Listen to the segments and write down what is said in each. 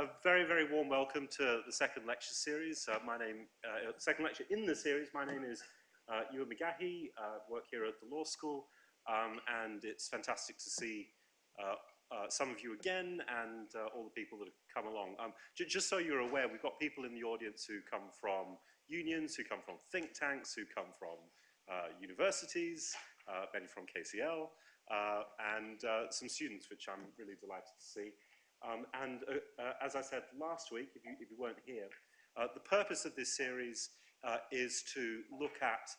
A very, very warm welcome to the second lecture series. Second lecture in the series. My name is Ewan McGaughey, work here at the law school, and it's fantastic to see some of you again and all the people that have come along. Just so you're aware, we've got people in the audience who come from unions, who come from think tanks, who come from universities, many from KCL, and some students, which I'm really delighted to see. As I said last week, if you weren't here, the purpose of this series is to look at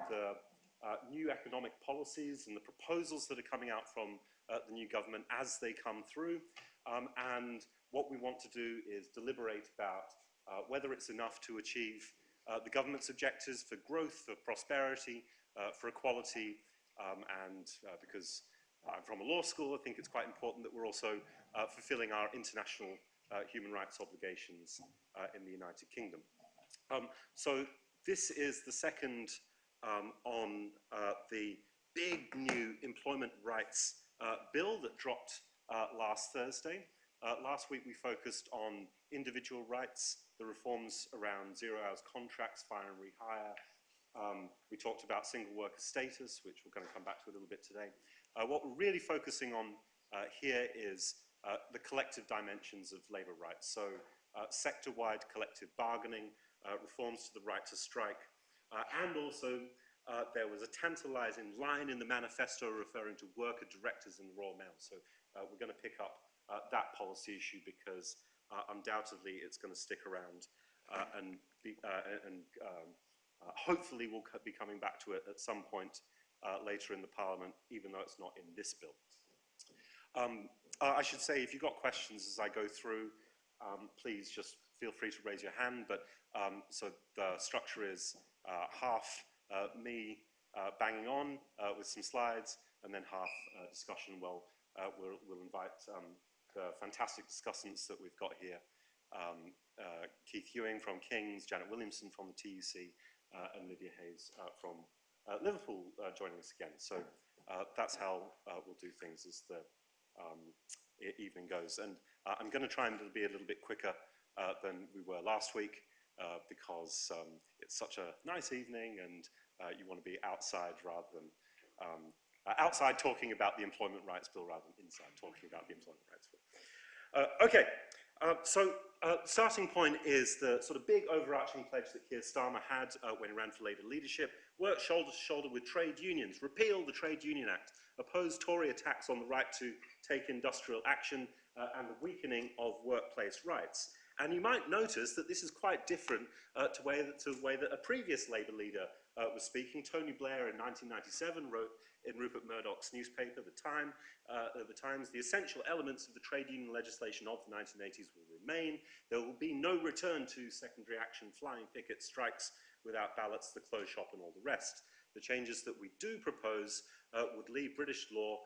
the new economic policies and the proposals that are coming out from the new government as they come through. And what we want to do is deliberate about whether it's enough to achieve the government's objectives for growth, for prosperity, for equality, and because I'm from a law school, I think it's quite important that we're also fulfilling our international human rights obligations in the United Kingdom. So this is the second on the big new employment rights bill that dropped last Thursday. Last week we focused on individual rights, the reforms around zero-hours contracts, fire and rehire. We talked about single worker status, which we're going to come back to a little bit today. What we're really focusing on here is the collective dimensions of labour rights. So sector-wide collective bargaining, reforms to the right to strike, and also there was a tantalising line in the manifesto referring to worker directors in the Royal Mail. So we're going to pick up that policy issue because undoubtedly it's going to stick around and hopefully we'll be coming back to it at some point later in the Parliament, even though it's not in this bill. I should say, if you've got questions as I go through, please just feel free to raise your hand. But so the structure is half me banging on with some slides, and then half discussion. Well, we'll invite the fantastic discussants that we've got here. Keith Ewing from King's, Janet Williamson from the TUC, and Lydia from Liverpool joining us again. So that's how we'll do things as the evening goes. And I'm going to try and be a little bit quicker than we were last week because it's such a nice evening and you want to be outside rather than outside talking about the Employment Rights Bill rather than inside talking about the Employment Rights Bill. Okay, so starting point is the sort of big overarching pledge that Keir Starmer had when he ran for Labour leadership: work shoulder to shoulder with trade unions, repeal the Trade Union Act, oppose Tory attacks on the right to take industrial action, and the weakening of workplace rights. And you might notice that this is quite different to the way that a previous Labour leader was speaking. Tony Blair in 1997 wrote in Rupert Murdoch's newspaper, The Times, the essential elements of the trade union legislation of the 1980s will remain. There will be no return to secondary action, flying pickets, strikes without ballots, the closed shop and all the rest. The changes that we do propose would leave British law,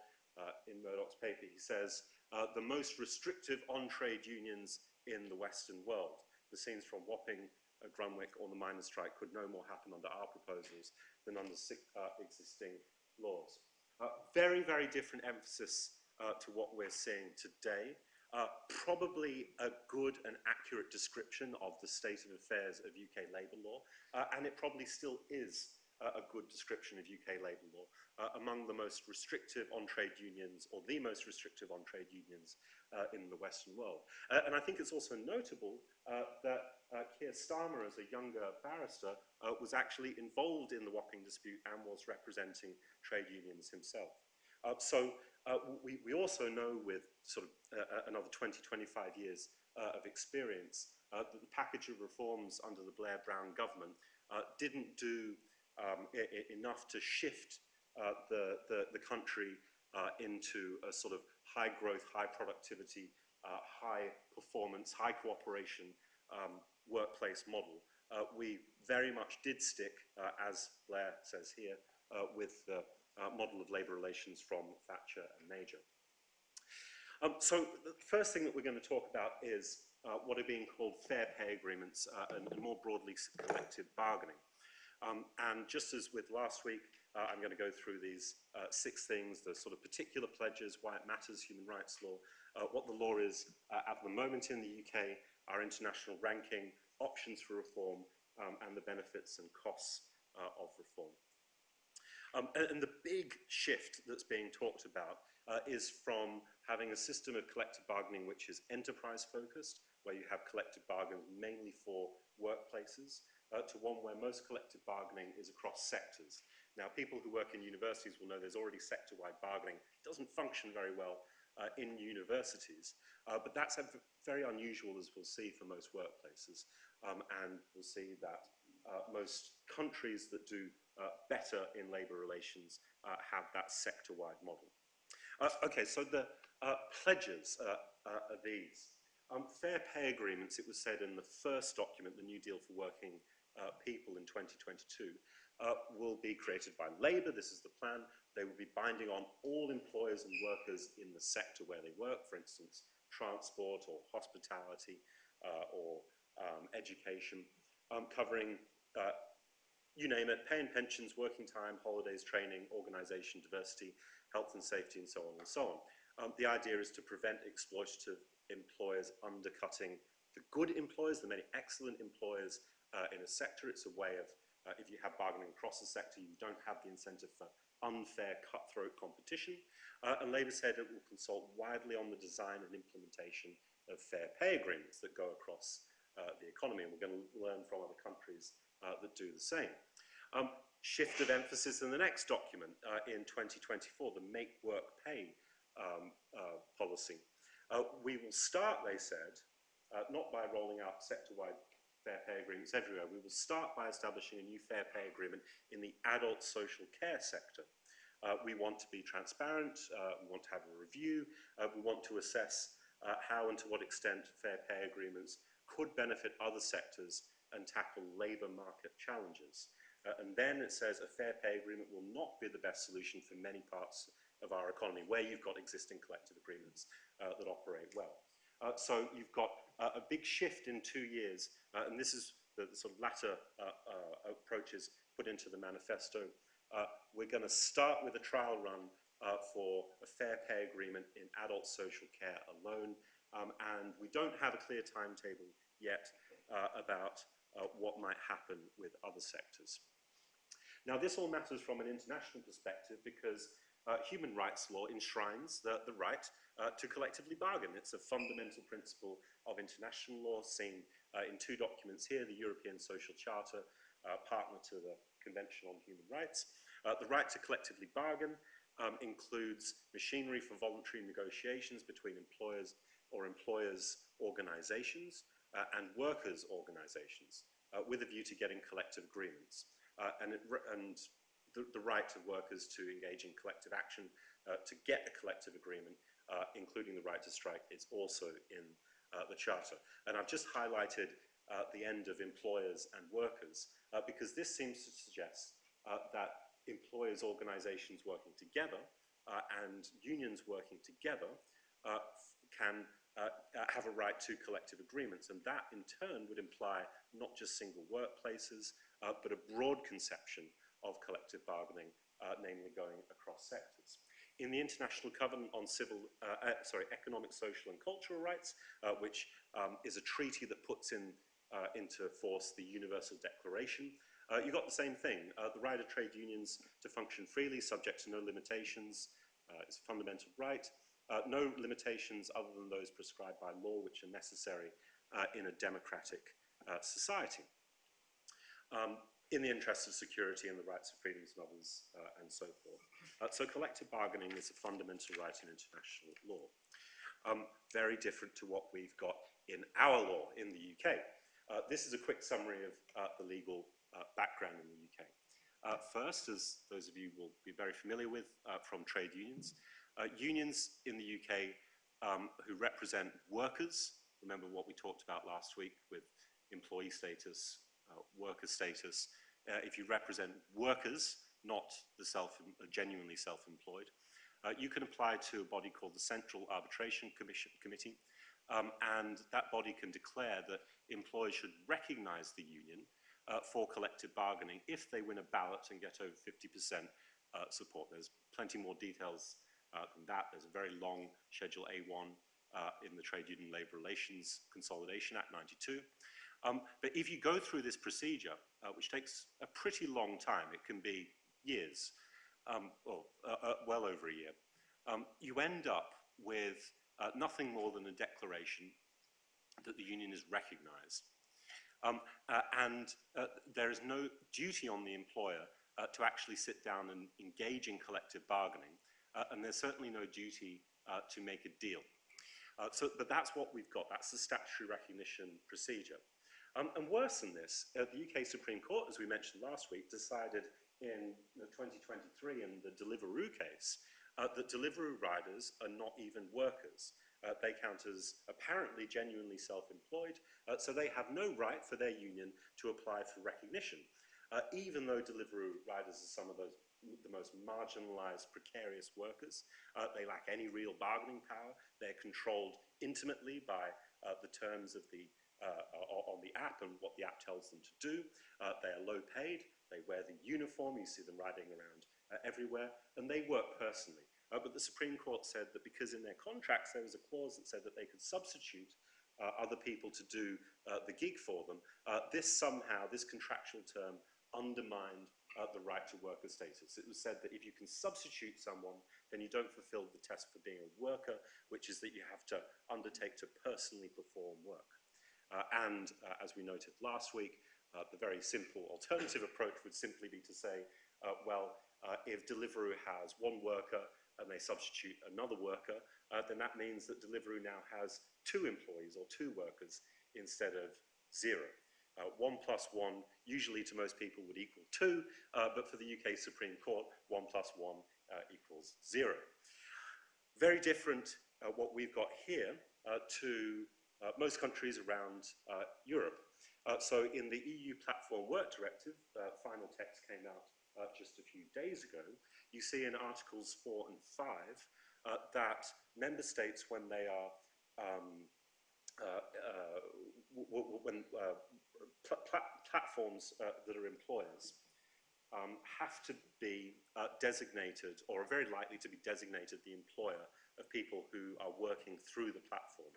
in Murdoch's paper, he says, the most restrictive on trade unions in the Western world. The scenes from Wapping, Grunwick or the miners' strike could no more happen under our proposals than under existing laws. Very, very different emphasis to what we're seeing today. Probably a good and accurate description of the state of affairs of UK labour law, and it probably still is a good description of UK labour law, among the most restrictive on trade unions, or the most restrictive on trade unions in the Western world. And I think it's also notable that Keir Starmer, as a younger barrister, was actually involved in the Wapping dispute and was representing trade unions himself. We also know, with sort of another 20, 25 years of experience, that the package of reforms under the Blair-Brown government didn't do enough to shift the country into a sort of high growth, high productivity, high performance, high cooperation workplace model. We very much did stick, as Blair says here, with the model of labour relations from Thatcher and Major. So the first thing that we're going to talk about is what are being called fair pay agreements and more broadly collective bargaining. And just as with last week, I'm going to go through these 6 things, the sort of particular pledges, why it matters, human rights law, what the law is at the moment in the UK, our international ranking, options for reform, and the benefits and costs of reform. And the big shift that's being talked about is from having a system of collective bargaining which is enterprise-focused, where you have collective bargaining mainly for workplaces, to one where most collective bargaining is across sectors. Now, people who work in universities will know there's already sector-wide bargaining. It doesn't function very well in universities, but that's very unusual, as we'll see, for most workplaces. And we'll see that most countries that do better in labour relations have that sector-wide model. Okay, so the pledges are these. Fair pay agreements, it was said in the first document, the New Deal for Working People in 2022, will be created by Labour. This is the plan. They will be binding on all employers and workers in the sector where they work, for instance, transport or hospitality or education, covering you name it, pay and pensions, working time, holidays, training, organisation, diversity, health and safety, and so on and so on. The idea is to prevent exploitative employers undercutting the good employers, the many excellent employers in a sector. It's a way of, if you have bargaining across the sector, you don't have the incentive for unfair, cutthroat competition. And Labour said it will consult widely on the design and implementation of fair pay agreements that go across the economy, and we're going to learn from other countries that do the same. Shift of emphasis in the next document in 2024, the Make Work Pay policy. We will start, they said, not by rolling out sector-wide fair pay agreements everywhere. We will start by establishing a new fair pay agreement in the adult social care sector. We want to be transparent, we want to have a review, we want to assess how and to what extent fair pay agreements could benefit other sectors and tackle labour market challenges. And then it says a fair pay agreement will not be the best solution for many parts of our economy where you've got existing collective agreements that operate well. So you've got a big shift in 2 years, and this is the sort of latter approaches put into the manifesto. We're going to start with a trial run for a fair pay agreement in adult social care alone, and we don't have a clear timetable yet about what might happen with other sectors. Now, this all matters from an international perspective because human rights law enshrines the right to collectively bargain. It's a fundamental principle of international law seen in 2 documents here, the European Social Charter, partner to the Convention on Human Rights. The right to collectively bargain includes machinery for voluntary negotiations between employers or employers' organisations and workers' organisations with a view to getting collective agreements. And the right of workers to engage in collective action to get a collective agreement, including the right to strike, is also in the Charter. And I've just highlighted the end of employers and workers because this seems to suggest that employers' organisations working together and unions working together can have a right to collective agreements, and that in turn would imply not just single workplaces, but a broad conception of collective bargaining, namely going across sectors. In the International Covenant on Economic, Social and Cultural Rights, which is a treaty that puts into force the Universal Declaration, you got the same thing. The right of trade unions to function freely, subject to no limitations, is a fundamental right. No limitations other than those prescribed by law, which are necessary in a democratic society, in the interest of security and the rights and freedoms of others, and so forth. So collective bargaining is a fundamental right in international law. Very different to what we've got in our law in the UK. This is a quick summary of the legal background in the UK. First, as those of you will be very familiar with from trade unions, unions in the UK who represent workers, remember what we talked about last week with employee status, worker status. If you represent workers, not the genuinely self-employed, you can apply to a body called the Central Arbitration Committee, and that body can declare that employers should recognise the union for collective bargaining if they win a ballot and get over 50% support. There's plenty more details than that. There's a very long Schedule A1 in the Trade Union Labour Relations Consolidation Act 92. But if you go through this procedure, which takes a pretty long time, it can be years, or well over a year, you end up with nothing more than a declaration that the union is recognised. There is no duty on the employer to actually sit down and engage in collective bargaining, and there's certainly no duty to make a deal. But that's what we've got. That's the statutory recognition procedure. And worse than this, the UK Supreme Court, as we mentioned last week, decided in 2023 in the Deliveroo case that Deliveroo riders are not even workers. They count as apparently genuinely self-employed, so they have no right for their union to apply for recognition, even though Deliveroo riders are some of the most marginalised, precarious workers. They lack any real bargaining power. They're controlled intimately by the terms of the on the app and what the app tells them to do. They are low paid, they wear the uniform, you see them riding around everywhere, and they work personally. But the Supreme Court said that because in their contracts there was a clause that said that they could substitute other people to do the gig for them, this contractual term undermined the right to worker status. It was said that if you can substitute someone, then you don't fulfill the test for being a worker, which is that you have to undertake to personally perform work. As we noted last week, the very simple alternative approach would simply be to say, if Deliveroo has one worker and they substitute another worker, then that means that Deliveroo now has 2 employees or 2 workers instead of 0. 1 plus 1, usually to most people, would equal 2, but for the UK Supreme Court, 1 plus 1 equals 0. Very different what we've got here to most countries around Europe. So in the EU Platform Work Directive, final text came out just a few days ago, you see in Articles 4 and 5 that member states, when they are platforms that are employers, have to be designated, or are very likely to be designated, the employer of people who are working through the platform.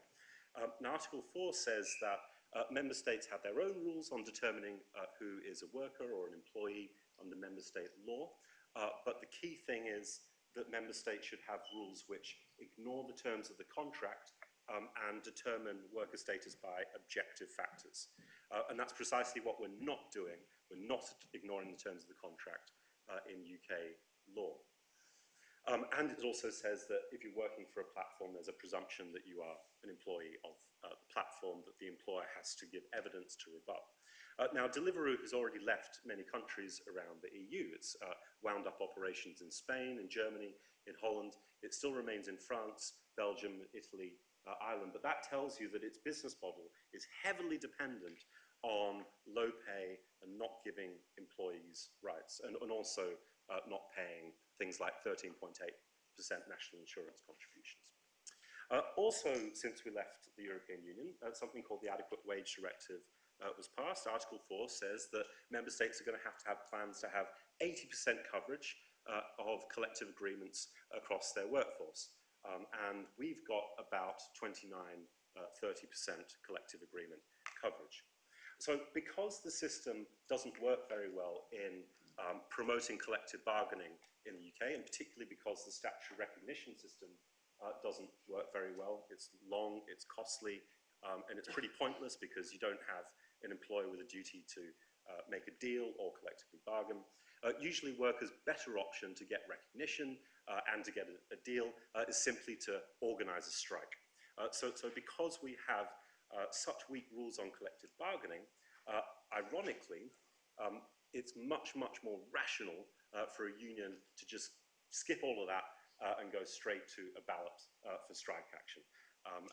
And Article 4 says that member states have their own rules on determining who is a worker or an employee under member state law, but the key thing is that member states should have rules which ignore the terms of the contract and determine worker status by objective factors. And that's precisely what we're not doing. We're not ignoring the terms of the contract in UK law. And it also says that if you're working for a platform, there's a presumption that you are an employee of the platform, that the employer has to give evidence to rebut. Now, Deliveroo has already left many countries around the EU. It's wound up operations in Spain, in Germany, in Holland. It still remains in France, Belgium, Italy, Ireland. But that tells you that its business model is heavily dependent on low pay and not giving employees rights, and also not paying things like 13.8% national insurance contributions. Also, since we left the European Union, something called the Adequate Wage Directive was passed. Article 4 says that member states are going to have plans to have 80% coverage of collective agreements across their workforce. And we've got about 29, 30% collective agreement coverage. So because the system doesn't work very well in promoting collective bargaining in the UK, and particularly because the statutory recognition system doesn't work very well, it's long, it's costly, and it's pretty pointless because you don't have an employer with a duty to make a deal or collectively bargain. Usually workers' better option to get recognition and to get a deal is simply to organise a strike. So because we have such weak rules on collective bargaining, ironically, it's much, much more rational for a union to just skip all of that and go straight to a ballot for strike action.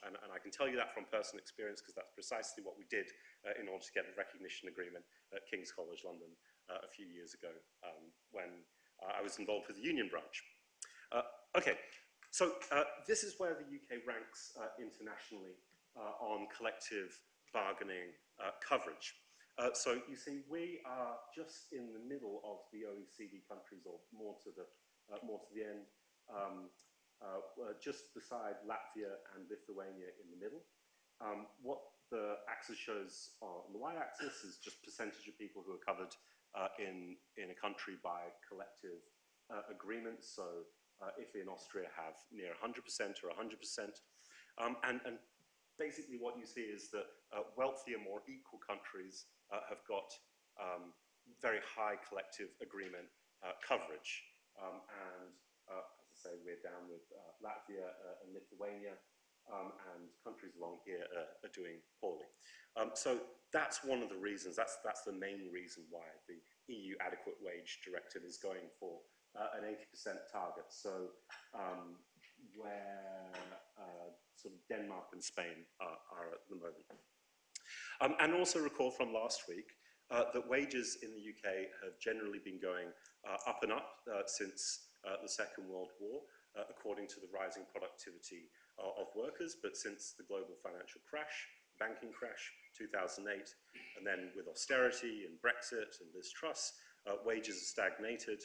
And I can tell you that from personal experience because that's precisely what we did in order to get a recognition agreement at King's College London a few years ago when I was involved with the union branch. Okay, so this is where the UK ranks internationally on collective bargaining coverage. So you see, we are just in the middle of the OECD countries, or more to the end. just beside Latvia and Lithuania in the middle. What the axis shows on the y-axis is just percentage of people who are covered in a country by collective agreements. So Italy and Austria have near 100% or 100%. And basically what you see is that wealthier, more equal countries have got very high collective agreement coverage. As I say, we're down with Latvia and Lithuania, and countries along here are doing poorly. So that's one of the reasons, that's the main reason why the EU Adequate Wage Directive is going for an 80% target. So where sort of Denmark and Spain are at the moment. And also recall from last week that wages in the UK have generally been going up and up since the Second World War, according to the rising productivity of workers, but since the global financial crash, banking crash, 2008, and then with austerity and Brexit and Liz Truss, wages have stagnated,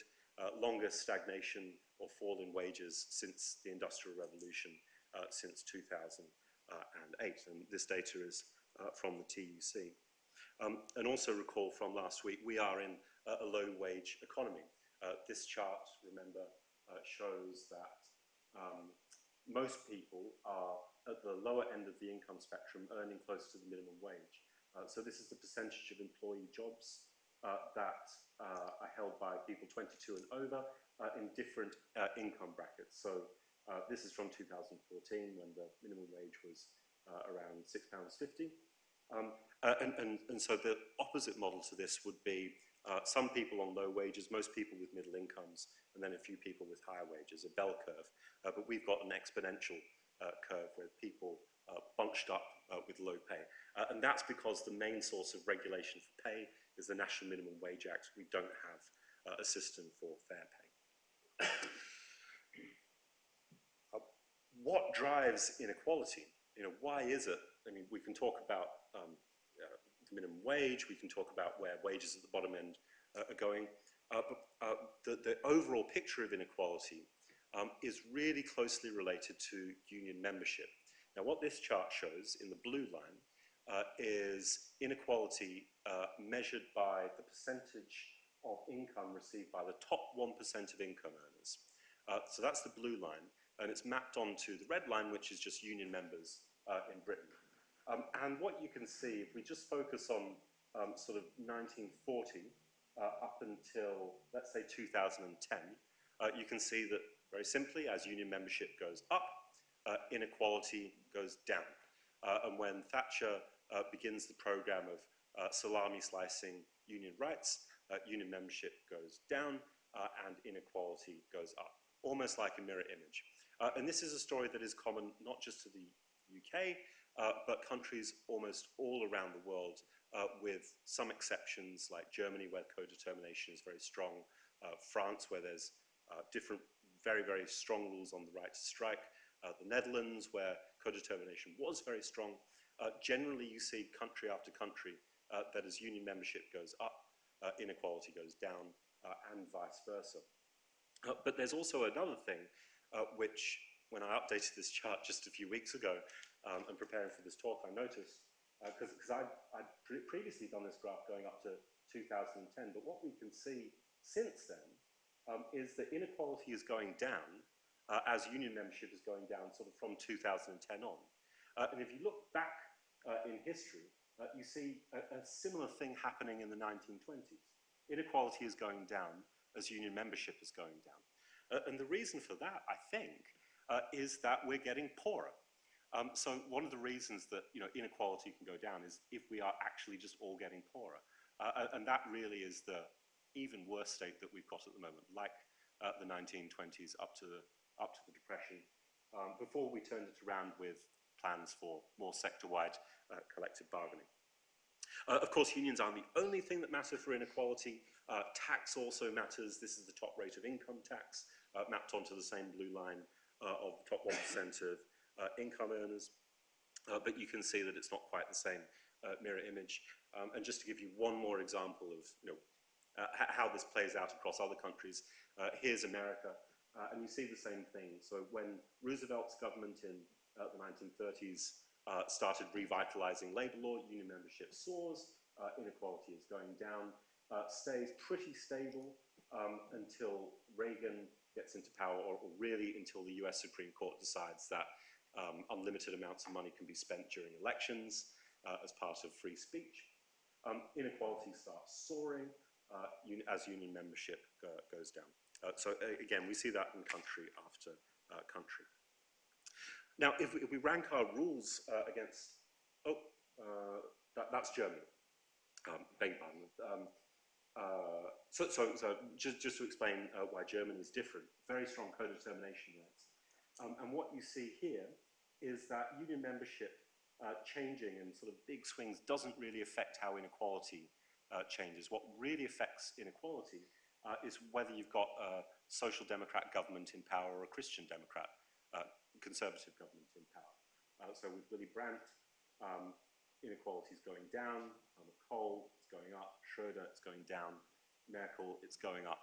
longest stagnation or fall in wages since the Industrial Revolution, since 2008. And this data is from the TUC. And also recall from last week, we are in a low wage economy. This chart, remember, shows that most people are at the lower end of the income spectrum, earning close to the minimum wage. So this is the percentage of employee jobs that are held by people 22 and over in different income brackets. So this is from 2014, when the minimum wage was around £6.50. And so the opposite model to this would be some people on low wages, most people with middle incomes, and then a few people with higher wages, a bell curve. But we've got an exponential curve where people bunched up with low pay. And that's because the main source of regulation for pay is the National Minimum Wage Act. We don't have a system for fair pay. What drives inequality? You know, why is it? I mean, we can talk about the minimum wage, we can talk about where wages at the bottom end are going, but the overall picture of inequality is really closely related to union membership. Now, what this chart shows in the blue line is inequality measured by the percentage of income received by the top 1% of income earners. So that's the blue line, and it's mapped onto the red line, which is just union members in Britain. And what you can see, if we just focus on sort of 1940 up until, let's say, 2010, you can see that, very simply, as union membership goes up, inequality goes down. And when Thatcher begins the program of salami slicing union rights, union membership goes down and inequality goes up, almost like a mirror image. And this is a story that is common not just to the UK, but countries almost all around the world, with some exceptions like Germany, where co-determination is very strong, France, where there's different, very, very strong rules on the right to strike, the Netherlands, where co-determination was very strong. Generally, you see country after country that as union membership goes up, inequality goes down, and vice versa. But there's also another thing, which, when I updated this chart just a few weeks ago, and preparing for this talk, I noticed, because I'd previously done this graph going up to 2010, but what we can see since then is that inequality is going down as union membership is going down sort of from 2010 on. And if you look back in history, you see a similar thing happening in the 1920s. Inequality is going down as union membership is going down. And the reason for that, I think, is that we're getting poorer. So one of the reasons that inequality can go down is if we are actually just all getting poorer. And that really is the even worse state that we've got at the moment, like the 1920s up to the Depression, before we turned it around with plans for more sector-wide collective bargaining. Of course, unions aren't the only thing that matter for inequality. Tax also matters. This is the top rate of income tax, mapped onto the same blue line of the top 1% of income earners. But you can see that it's not quite the same mirror image. And just to give you one more example of how this plays out across other countries, here's America. and you see the same thing. So when Roosevelt's government in the 1930s started revitalizing labor law, union membership soars, inequality is going down, stays pretty stable until Reagan gets into power, or really until the US Supreme Court decides that unlimited amounts of money can be spent during elections as part of free speech. Inequality starts soaring as union membership goes down. So again, we see that in country after country. Now, if we rank our rules against, that's Germany. Beg your pardon. So just to explain why Germany is different, very strong co-determination rights. And what you see here is that union membership changing in sort of big swings doesn't really affect how inequality changes. What really affects inequality is whether you've got a social democrat government in power or a Christian democrat conservative government in power. So with Willy Brandt, inequality is going down. Kohl, it's going up. Schroeder, it's going down. Merkel, it's going up.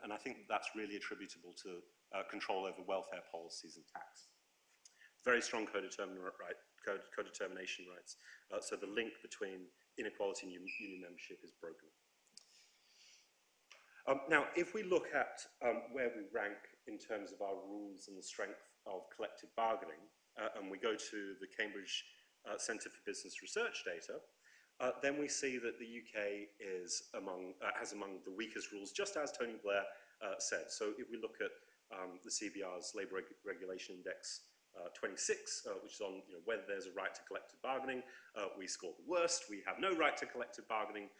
And I think that's really attributable to control over welfare policies and tax. Very strong co-determination rights. So the link between inequality and union membership is broken. Now, if we look at where we rank in terms of our rules and the strength of collective bargaining, and we go to the Cambridge Centre for Business Research data, then we see that the UK is has among the weakest rules, just as Tony Blair said. So if we look at the CBR's Labour Regulation Index 26, which is on whether there's a right to collective bargaining, we score the worst. We have no right to collective bargaining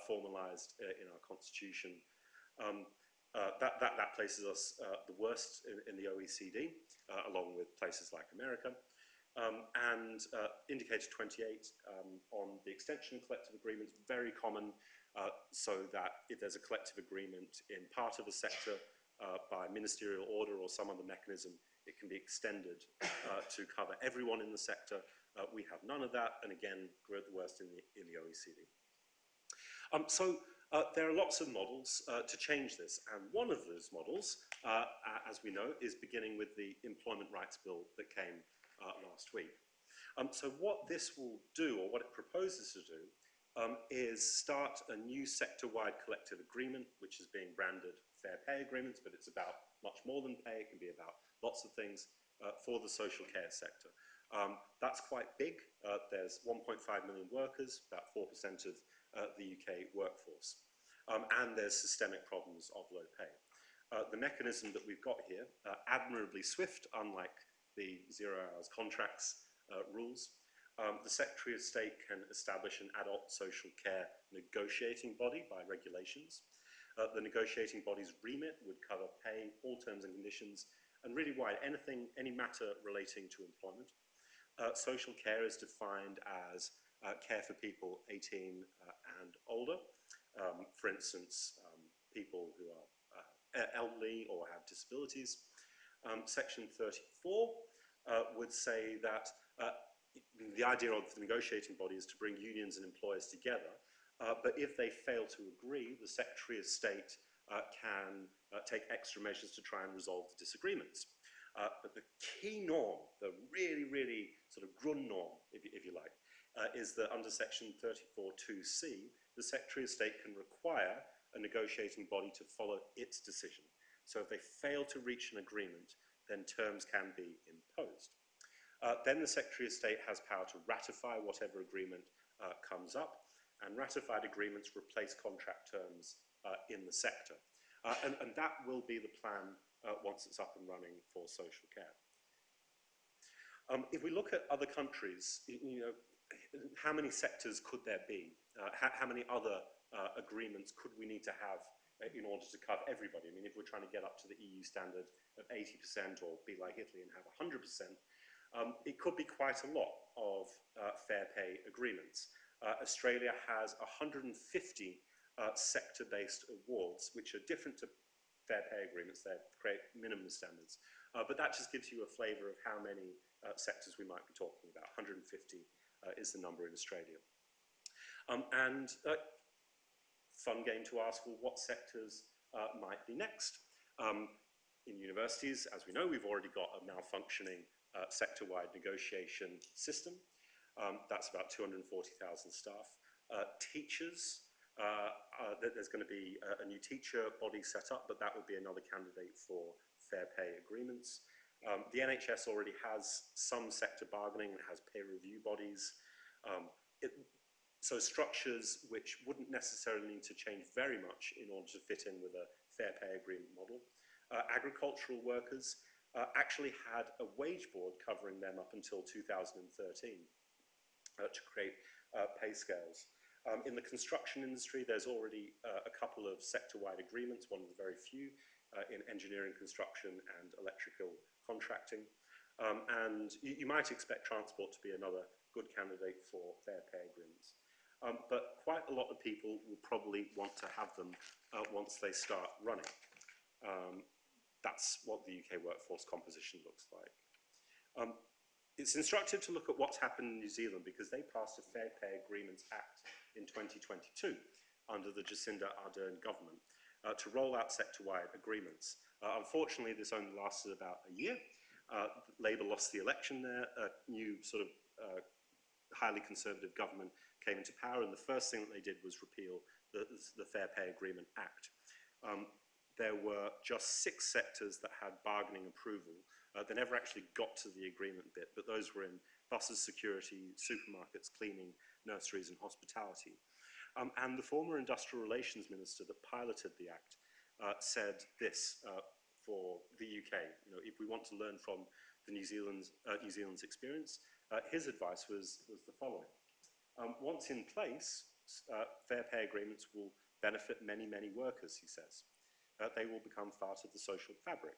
formalised in our constitution. That places us the worst in the OECD, along with places like America. And indicator 28 on the extension of collective agreements, very common, so that if there's a collective agreement in part of a sector by ministerial order or some other mechanism, it can be extended to cover everyone in the sector. We have none of that, and again, we're at the worst in the OECD. There are lots of models to change this, and one of those models, as we know, is beginning with the Employment Rights Bill that came last week. So what this will do, or what it proposes to do, is start a new sector-wide collective agreement, which is being branded Fair Pay Agreements, but it's about much more than pay. It can be about lots of things for the social care sector. That's quite big. There's 1.5 million workers, about 4% of the UK workforce. And there's systemic problems of low pay. The mechanism that we've got here, admirably swift, unlike the 0 hours contracts rules. The Secretary of State can establish an adult social care negotiating body by regulations. The negotiating body's remit would cover pay, all terms and conditions, and really wide any matter relating to employment. Social care is defined as care for people 18 and older. For instance, people who are elderly or have disabilities. Section 34 would say that the idea of the negotiating body is to bring unions and employers together, but if they fail to agree, the Secretary of State can take extra measures to try and resolve the disagreements. But the key norm, the really, really sort of grun norm, if you like, is that under Section 34(2)(c), the Secretary of State can require a negotiating body to follow its decision. So if they fail to reach an agreement, then terms can be imposed. Then the Secretary of State has power to ratify whatever agreement comes up, and ratified agreements replace contract terms in the sector. And that will be the plan once it's up and running for social care. If we look at other countries, how many sectors could there be? How many other agreements could we need to have in order to cover everybody? I mean, if we're trying to get up to the EU standard of 80% or be like Italy and have 100%, it could be quite a lot of fair pay agreements. Australia has 150 sector-based awards, which are different to fair pay agreements. They create minimum standards. But that just gives you a flavour of how many sectors we might be talking about. 150 is the number in Australia. Fun game to ask, well, what sectors might be next? In universities, as we know, we've already got a malfunctioning sector-wide negotiation system. That's about 240,000 staff. Teachers, there's going to be a new teacher body set up, but that would be another candidate for fair pay agreements. The NHS already has some sector bargaining and has peer review bodies. So structures which wouldn't necessarily need to change very much in order to fit in with a fair pay agreement model. Agricultural workers actually had a wage board covering them up until 2013 to create pay scales. In the construction industry, there's already a couple of sector-wide agreements, one of the very few in engineering, construction, and electrical contracting. And you might expect transport to be another good candidate for fair pay agreements. But quite a lot of people will probably want to have them once they start running. That's what the UK workforce composition looks like. It's instructive to look at what's happened in New Zealand because they passed a Fair Pay Agreements Act in 2022 under the Jacinda Ardern government to roll out sector-wide agreements. Unfortunately, this only lasted about a year. Labour lost the election there. A new sort of highly conservative government came into power, and the first thing that they did was repeal the Fair Pay Agreement Act. There were just 6 sectors that had bargaining approval. They never actually got to the agreement bit, but those were in buses, security, supermarkets, cleaning, nurseries, and hospitality. And the former Industrial Relations Minister that piloted the Act said this for the UK. You know, if we want to learn from the New Zealand's experience, his advice was the following. Once in place, fair pay agreements will benefit many, many workers, he says. They will become part of the social fabric.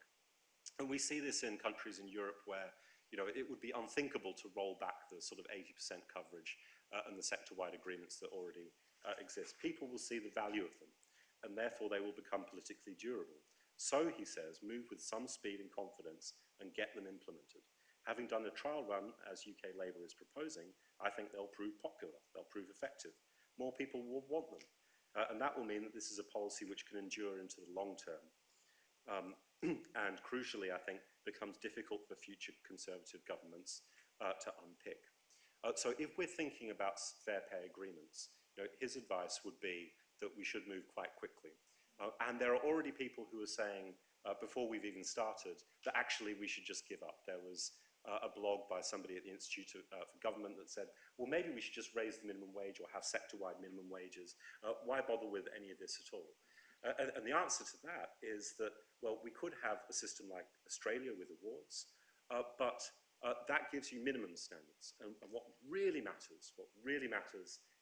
And we see this in countries in Europe where, you know, it would be unthinkable to roll back the sort of 80% coverage and the sector-wide agreements that already exist. People will see the value of them, and therefore they will become politically durable. So, he says, move with some speed and confidence and get them implemented. Having done a trial run, as UK Labour is proposing, I think they'll prove popular, they'll prove effective. More people will want them. And that will mean that this is a policy which can endure into the long term. And crucially, I think, becomes difficult for future Conservative governments to unpick. So if we're thinking about fair pay agreements, you know, his advice would be that we should move quite quickly. And there are already people who are saying, before we've even started, that actually we should just give up. There was a blog by somebody at the Institute for Government that said, well, maybe we should just raise the minimum wage or have sector-wide minimum wages. Why bother with any of this at all? And the answer to that is that, well, we could have a system like Australia with awards, but that gives you minimum standards. And what really matters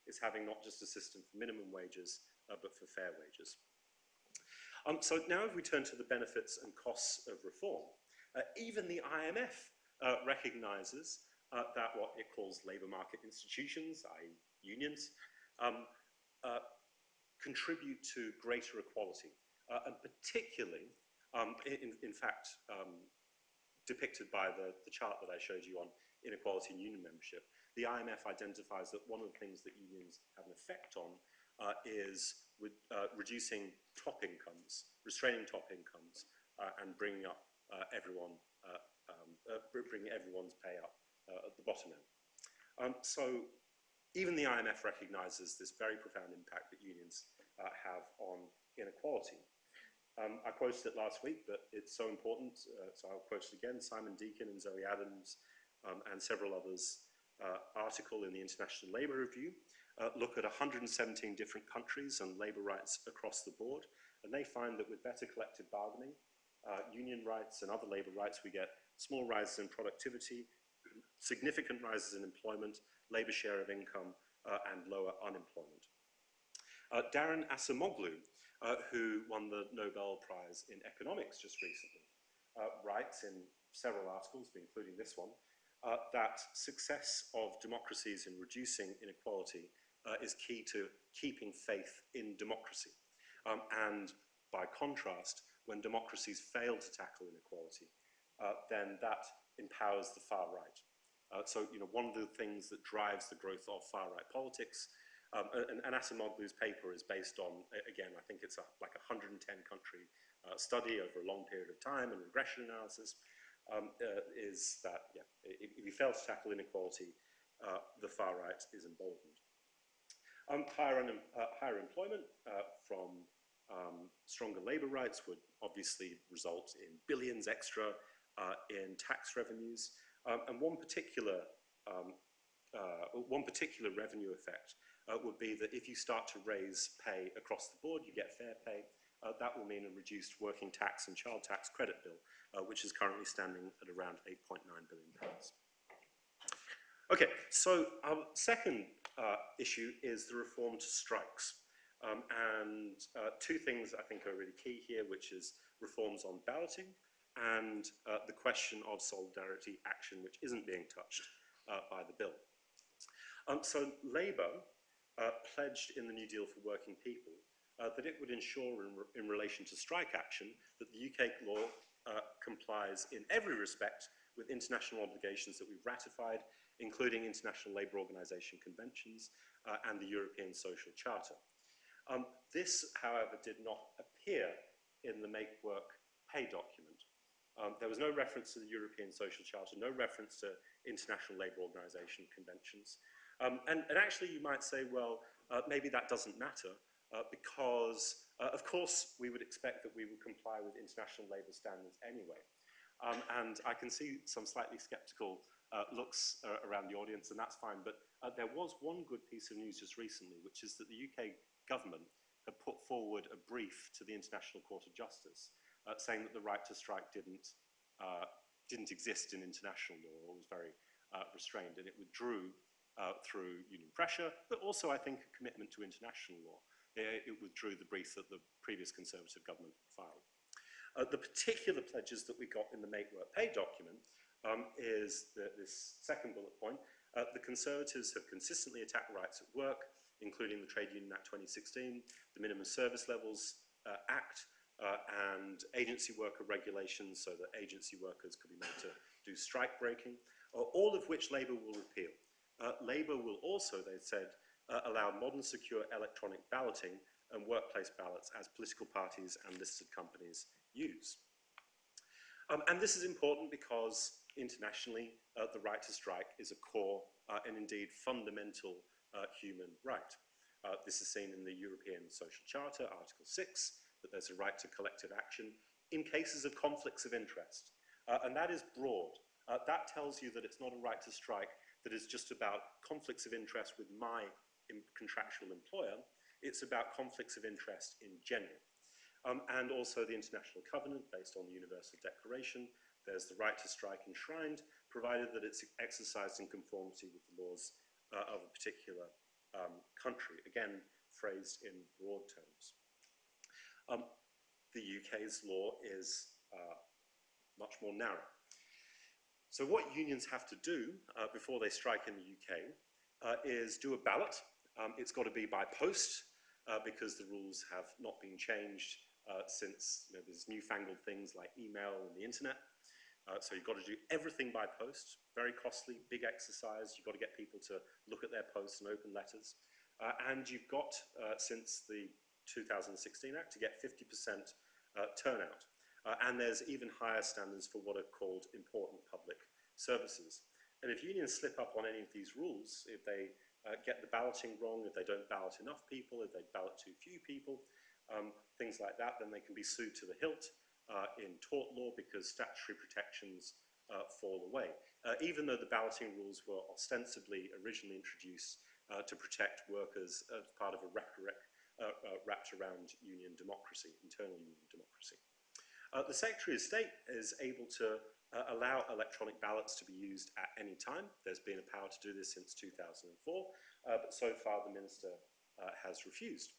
is having not just a system for minimum wages, but for fair wages. So now if we turn to the benefits and costs of reform, even the IMF recognises that what it calls labour market institutions, i.e. unions, contribute to greater equality, and particularly, in fact, depicted by the chart that I showed you on inequality in union membership. The IMF identifies that one of the things that unions have an effect on is reducing top incomes, restraining top incomes, and bringing up bringing everyone's pay up at the bottom end. So even the IMF recognises this very profound impact that unions have on inequality. I quoted it last week, but it's so important, so I'll quote it again. Simon Deacon and Zoe Adams and several others article in the International Labour Review look at 117 different countries and labour rights across the board, and they find that with better collective bargaining, union rights and other labour rights, we get small rises in productivity, significant rises in employment, labour share of income, and lower unemployment. Darren Acemoglu, who won the Nobel Prize in Economics just recently, writes in several articles, including this one, that success of democracies in reducing inequality is key to keeping faith in democracy. And by contrast, when democracies fail to tackle inequality, then that empowers the far right. So, you know, one of the things that drives the growth of far-right politics, and Acemoglu's paper is based on, again, I think it's like a 110-country study over a long period of time and regression analysis, is that, yeah, if you fail to tackle inequality, the far right is emboldened. Higher employment from stronger labour rights would obviously result in billions extra in tax revenues, and one particular revenue effect would be that if you start to raise pay across the board, you get fair pay. That will mean a reduced working tax and child tax credit bill, which is currently standing at around £8.9 billion. Okay, so our second issue is the reform to strikes. And two things I think are really key here, which is reforms on balloting and the question of solidarity action, which isn't being touched by the bill. So Labour pledged in the New Deal for Working People that it would ensure in relation to strike action that the UK law complies in every respect with international obligations that we've ratified, including International Labour Organization conventions and the European Social Charter. This, however, did not appear in the Make Work pay document. There was no reference to the European Social Charter, no reference to International Labour Organization conventions. And actually you might say, well, maybe that doesn't matter because, of course, we would expect that we would comply with international labour standards anyway. And I can see some slightly sceptical looks around the audience, and that's fine. But there was one good piece of news just recently, which is that the UK government had put forward a brief to the International Court of Justice saying that the right to strike didn't exist in international law, or was very restrained, and it withdrew through union pressure, but also, I think, a commitment to international law. It withdrew the brief that the previous Conservative government filed. The particular pledges that we got in the Make Work Pay document is this second bullet point. The Conservatives have consistently attacked rights at work, including the Trade Union Act 2016, the Minimum Service Levels Act, and agency worker regulations so that agency workers could be made to do strike breaking, all of which Labour will repeal. Labour will also, they said, allow modern, secure electronic balloting and workplace ballots as political parties and listed companies use. And this is important because internationally, the right to strike is a core and indeed fundamental human right. This is seen in the European Social Charter, Article 6, that there's a right to collective action in cases of conflicts of interest. And that is broad. That tells you that it's not a right to strike that is just about conflicts of interest with my contractual employer. It's about conflicts of interest in general. And also the International Covenant based on the Universal Declaration. There's the right to strike enshrined, provided that it's exercised in conformity with the laws of a particular country, again, phrased in broad terms. The UK's law is much more narrow. So what unions have to do before they strike in the UK is do a ballot. It's got to be by post because the rules have not been changed since there's newfangled things like email and the internet. So you've got to do everything by post. Very costly, big exercise. You've got to get people to look at their posts and open letters. And you've got, since the 2016 Act, to get 50% turnout. And there's even higher standards for what are called important public services. And if unions slip up on any of these rules, if they get the balloting wrong, if they don't ballot enough people, if they ballot too few people, things like that, then they can be sued to the hilt in tort law because statutory protections fall away. Even though the balloting rules were ostensibly originally introduced to protect workers as part of a rhetoric wrapped around union democracy, internal union democracy. The Secretary of State is able to allow electronic ballots to be used at any time. There's been a power to do this since 2004, but so far the Minister has refused.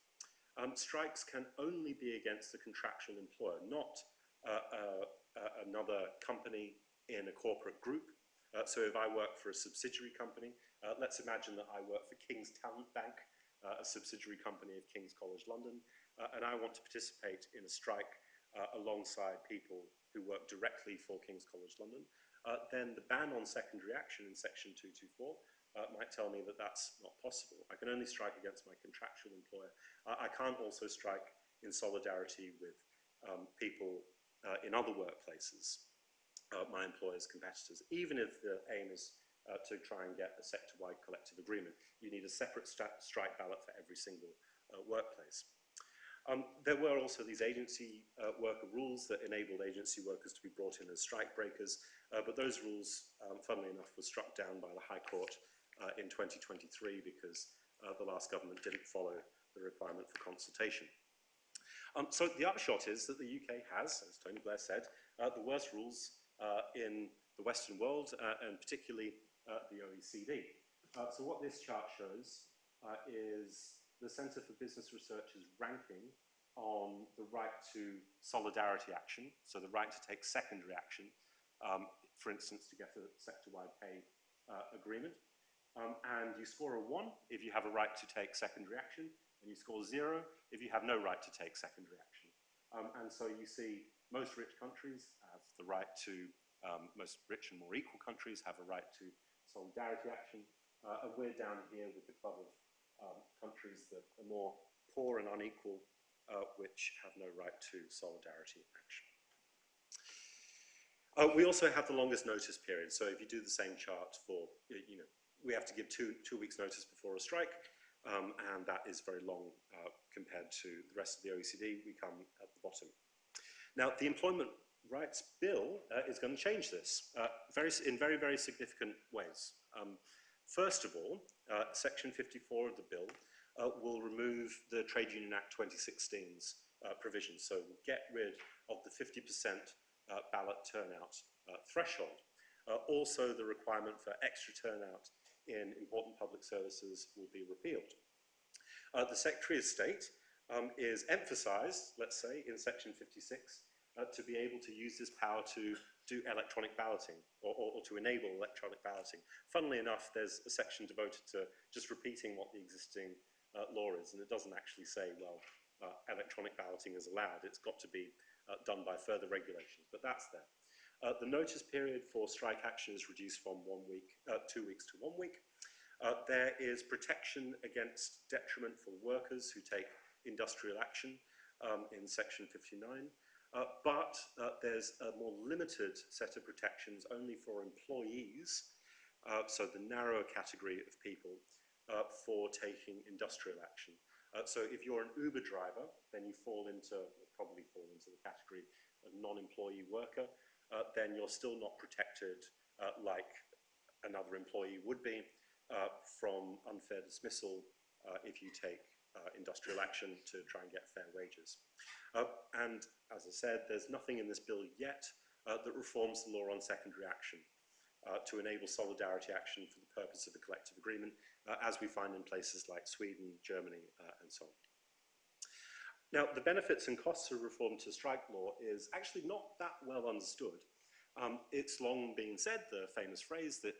Strikes can only be against the contractual employer, not another company in a corporate group. So if I work for a subsidiary company, let's imagine that I work for King's Talent Bank, a subsidiary company of King's College London, and I want to participate in a strike alongside people who work directly for King's College London, then the ban on secondary action in section 224 might tell me that that's not possible. I can only strike against my contractual employer. I can't also strike in solidarity with people in other workplaces, my employer's competitors, even if the aim is to try and get a sector-wide collective agreement. You need a separate strike ballot for every single workplace. There were also these agency worker rules that enabled agency workers to be brought in as strike breakers, but those rules, funnily enough, were struck down by the High Court in 2023 because the last government didn't follow the requirement for consultation. So the upshot is that the UK has, as Tony Blair said, the worst rules in the Western world, and particularly the OECD. So what this chart shows is the Centre for Business Research's ranking on the right to solidarity action, so the right to take secondary action, for instance, to get a sector-wide pay agreement. And you score a 1 if you have a right to take secondary action, and you score 0 if you have no right to take secondary action. And so you see most rich countries have the right to, most rich and more equal countries have a right to solidarity action, and we're down here with the club of countries that are more poor and unequal, which have no right to solidarity action. We also have the longest notice period. So if you do the same chart for, we have to give two weeks notice before a strike, and that is very long compared to the rest of the OECD. We come at the bottom. Now, the Employment Rights Bill is going to change this in very, very significant ways. First of all, Section 54 of the bill will remove the Trade Union Act 2016's provisions. So we'll get rid of the 50% ballot turnout threshold. Also, the requirement for extra turnout in important public services will be repealed. The Secretary of State is emphasised, let's say, in Section 56, to be able to use this power to do electronic balloting or to enable electronic balloting. Funnily enough, there's a section devoted to just repeating what the existing law is, and it doesn't actually say, well, electronic balloting is allowed. It's got to be done by further regulations, but that's there. The notice period for strike action is reduced from 2 weeks to 1 week. There is protection against detriment for workers who take industrial action in Section 59. But there's a more limited set of protections only for employees, so the narrower category of people for taking industrial action. So if you're an Uber driver, then you probably fall into the category of non-employee worker, then you're still not protected like another employee would be from unfair dismissal if you take industrial action to try and get fair wages. And as I said, there's nothing in this bill yet that reforms the law on secondary action to enable solidarity action for the purpose of the collective agreement, as we find in places like Sweden, Germany, and so on. Now, the benefits and costs of reform to strike law is actually not that well understood. It's long been said, the famous phrase, that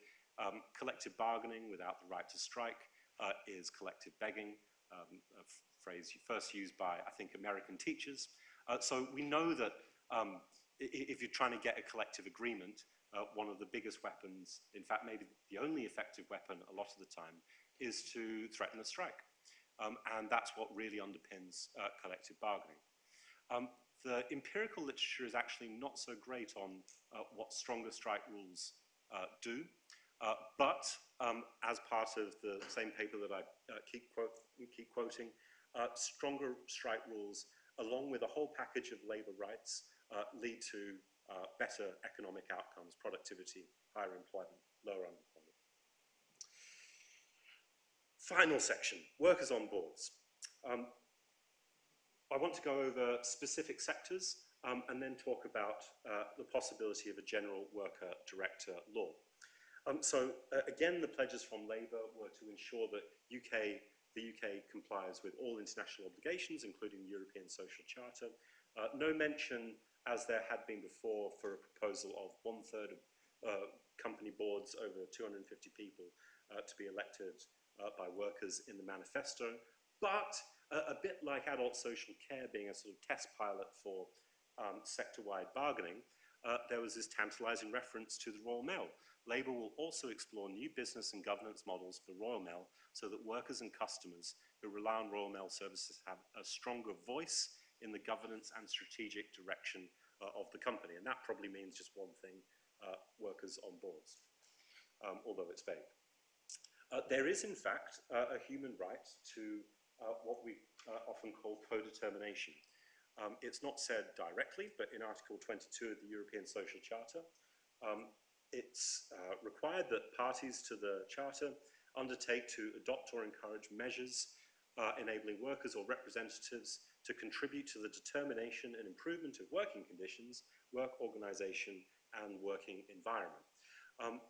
collective bargaining without the right to strike is collective begging, a phrase first used by, I think, American teachers. So we know that if you're trying to get a collective agreement, one of the biggest weapons, in fact, maybe the only effective weapon a lot of the time, is to threaten a strike. And that's what really underpins collective bargaining. The empirical literature is actually not so great on what stronger strike rules do, but as part of the same paper that I keep quoting, stronger strike rules, along with a whole package of labour rights, lead to better economic outcomes, productivity, higher employment, lower unemployment. Final section, workers on boards. I want to go over specific sectors and then talk about the possibility of a general worker director law. Again, the pledges from Labour were to ensure that the UK complies with all international obligations, including the European Social Charter. No mention, as there had been before, for a proposal of 1/3 of company boards over 250 people to be elected by workers in the Manifesto. But a bit like adult social care being a sort of test pilot for sector-wide bargaining, there was this tantalising reference to the Royal Mail. Labour will also explore new business and governance models for the Royal Mail so that workers and customers who rely on Royal Mail services have a stronger voice in the governance and strategic direction of the company. And that probably means just one thing, workers on boards, although it's vague. There is, in fact, a human right to what we often call co-determination. It's not said directly, but in Article 22 of the European Social Charter, it's required that parties to the Charter undertake to adopt or encourage measures enabling workers or representatives to contribute to the determination and improvement of working conditions, work organisation, and working environment.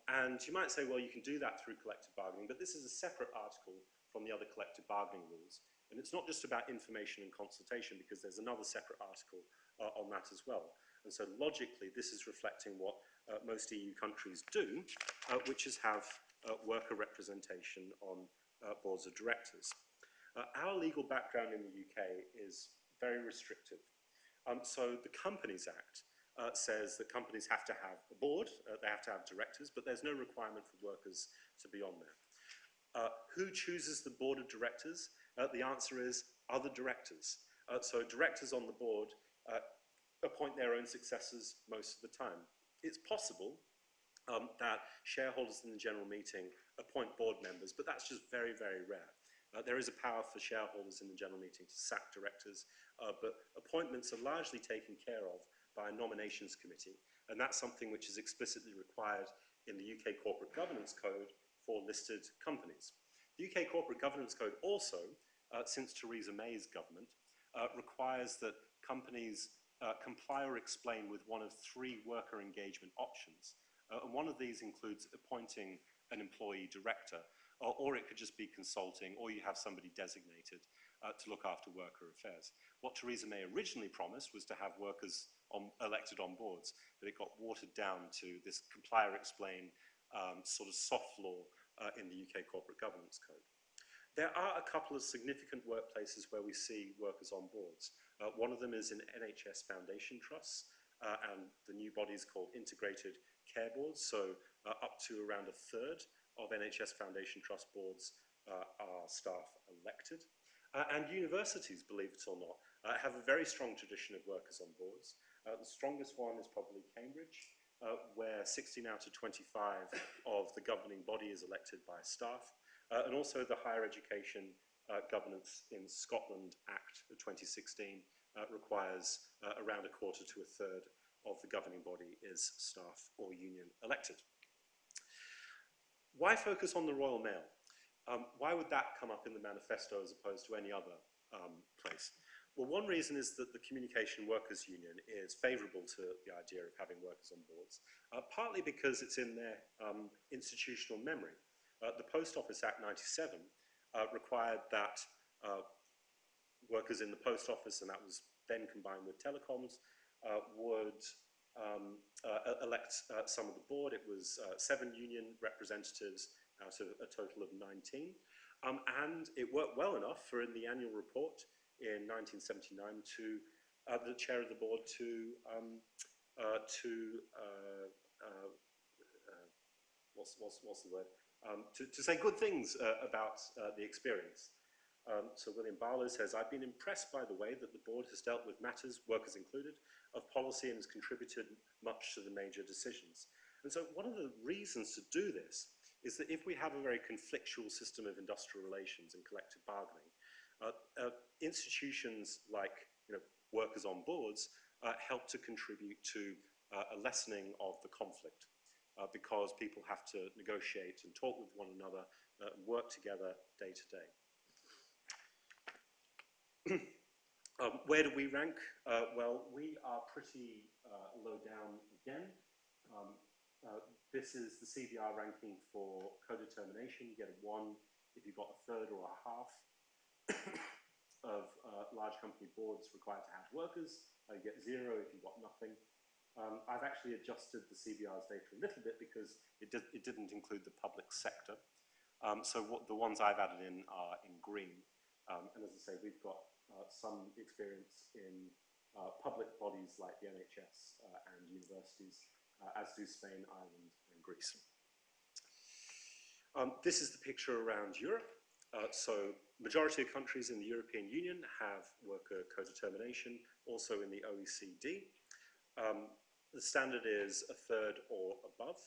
And you might say, well, you can do that through collective bargaining, but this is a separate article from the other collective bargaining rules. And it's not just about information and consultation, because there's another separate article on that as well. And so logically, this is reflecting what most EU countries do, which is have worker representation on boards of directors. Our legal background in the UK is very restrictive. So the Companies Act says that companies have to have a board, they have to have directors, but there's no requirement for workers to be on there. Who chooses the board of directors? The answer is other directors. So directors on the board appoint their own successors most of the time. It's possible that shareholders in the general meeting appoint board members, but that's just very, very rare. There is a power for shareholders in the general meeting to sack directors, but appointments are largely taken care of by a nominations committee, and that's something which is explicitly required in the UK Corporate Governance Code for listed companies. The UK Corporate Governance Code also, since Theresa May's government, requires that companies comply or explain with one of 3 worker engagement options. And one of these includes appointing an employee director, or it could just be consulting, or you have somebody designated to look after worker affairs. What Theresa May originally promised was to have workers elected on boards, but it got watered down to this comply or explain sort of soft law in the UK Corporate Governance Code. There are a couple of significant workplaces where we see workers on boards. One of them is in NHS foundation trusts, and the new body is called Integrated Care Boards, so up to around a third of NHS foundation trust boards are staff elected. And universities, believe it or not, have a very strong tradition of workers on boards. The strongest one is probably Cambridge, where 16 out of 25 of the governing body is elected by staff, and also the Higher Education Governance in Scotland Act of 2016 requires around a quarter to a third of the governing body is staff or union elected. Why focus on the Royal Mail? Why would that come up in the manifesto as opposed to any other place? Well, one reason is that the Communication Workers Union is favourable to the idea of having workers on boards, partly because it's in their institutional memory. The Post Office Act 97 required that workers in the post office, and that was then combined with telecoms, would elect some of the board. It was 7 union representatives out of a total of 19. And it worked well enough for in the annual report in 1979 to the chair of the board to what's the word? To say good things about the experience. So William Barlow says, I've been impressed by the way that the board has dealt with matters, workers included, of policy and has contributed much to the major decisions. And so one of the reasons to do this is that if we have a very conflictual system of industrial relations and collective bargaining, institutions like workers on boards help to contribute to a lessening of the conflict because people have to negotiate and talk with one another and work together day to day. Where do we rank? Well, we are pretty low down again. This is the CBR ranking for co-determination. You get a 1 if you've got a third or a half of large company boards required to have workers. You get 0 if you've got nothing. I've actually adjusted the CBR's data a little bit because it didn't include the public sector. So the ones I've added in are in green. And as I say, we've got some experience in public bodies like the NHS and universities, as do Spain, Ireland, and Greece. This is the picture around Europe. So majority of countries in the European Union have worker co-determination, also in the OECD. The standard is a third or above.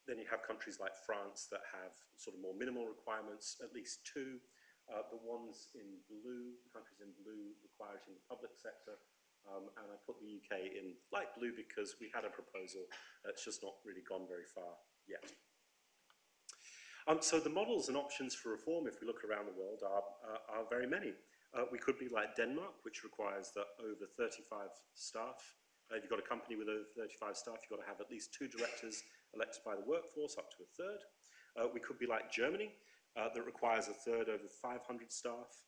Then you have countries like France that have sort of more minimal requirements, at least two. The ones in blue, countries in blue, require it in the public sector. And I put the UK in light blue because we had a proposal that's just not really gone very far yet. So the models and options for reform, if we look around the world, are very many. We could be like Denmark, which requires that over 35 staff, if you've got a company with over 35 staff, you've got to have at least 2 directors elected by the workforce, up to a third. We could be like Germany, that requires a third over 500 staff,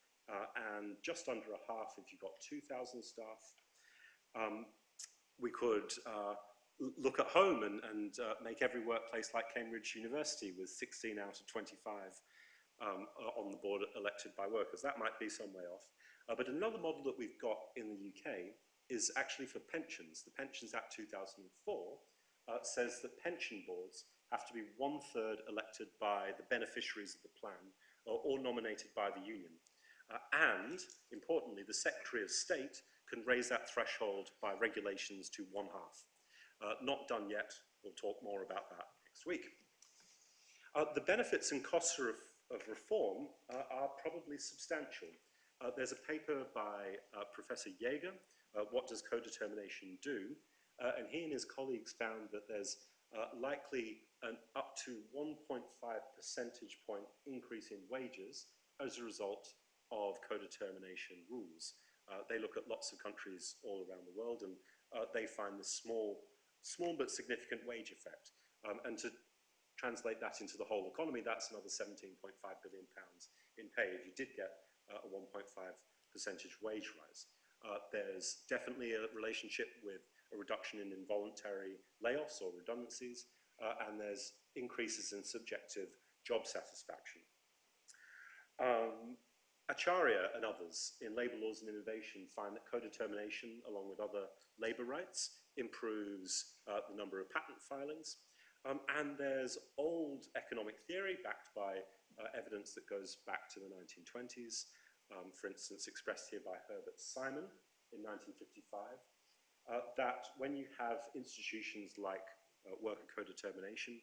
and just under a half if you've got 2,000 staff. We could look at home and make every workplace like Cambridge University with 16 out of 25 on the board elected by workers. That might be some way off. But another model that we've got in the UK is actually for pensions. The Pensions Act 2004 says that pension boards have to be 1/3 elected by the beneficiaries of the plan or nominated by the union. And, importantly, the Secretary of State can raise that threshold by regulations to 1/2. Not done yet. We'll talk more about that next week. The benefits and costs of reform are probably substantial. There's a paper by Professor Jaeger, What Does Co-Determination Do? And he and his colleagues found that there's likely an up to 1.5 percentage point increase in wages as a result of co-determination rules. They look at lots of countries all around the world, and they find this small but significant wage effect. And to translate that into the whole economy, that's another £17.5 billion in pay if you did get a 1.5 percentage wage rise. There's definitely a relationship with a reduction in involuntary layoffs or redundancies, and there's increases in subjective job satisfaction. Acharya and others in labour laws and innovation find that co-determination, along with other labour rights, improves the number of patent filings. And there's old economic theory backed by evidence that goes back to the 1920s, for instance, expressed here by Herbert Simon in 1955, that when you have institutions like worker co-determination,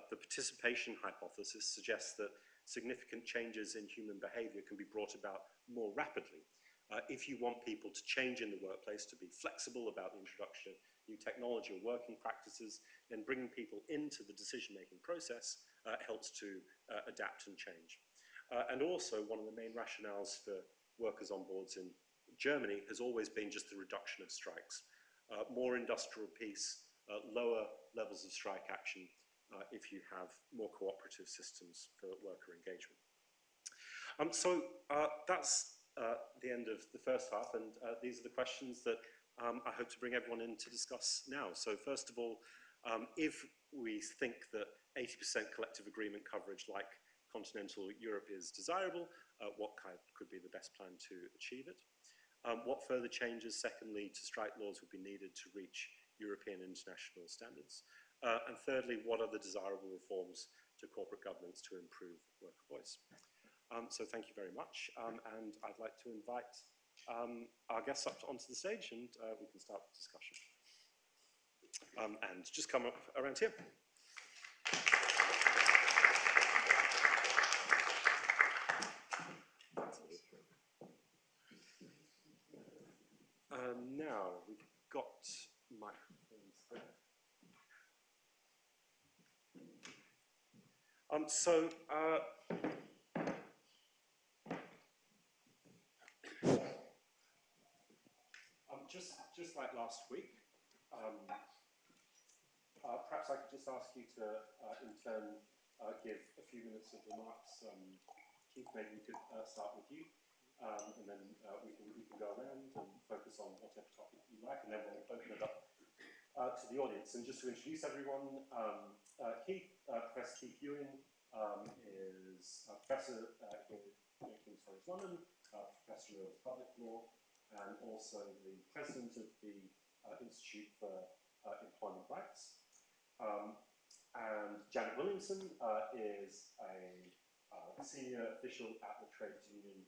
the participation hypothesis suggests that significant changes in human behaviour can be brought about more rapidly. If you want people to change in the workplace, to be flexible about the introduction of new technology or working practices, then bringing people into the decision-making process helps to adapt and change. And also, one of the main rationales for workers on boards in Germany has always been just the reduction of strikes. More industrial peace, lower levels of strike action, if you have more cooperative systems for worker engagement. So that's the end of the first half, and these are the questions that I hope to bring everyone in to discuss now. So first of all, if we think that 80% collective agreement coverage like continental Europe is desirable, what could be the best plan to achieve it? What further changes, secondly, to strike laws would be needed to reach European and international standards? And thirdly, what are the desirable reforms to corporate governance to improve worker voice? So thank you very much, and I'd like to invite our guests up onto the stage, and we can start the discussion. And just come up around here. Now, we've got microphones there. Just like last week, perhaps I could just ask you to, in turn, give a few minutes of remarks. Keith, maybe we could start with you, and then we can go around and focus on whatever topic you like, and then we'll open it up to the audience. And just to introduce everyone, Professor Keith Ewing is a professor here at King's College London, Professor of Public Law, and also the president of the Institute for Employment Rights. And Janet Williamson is a senior official at the Trades Union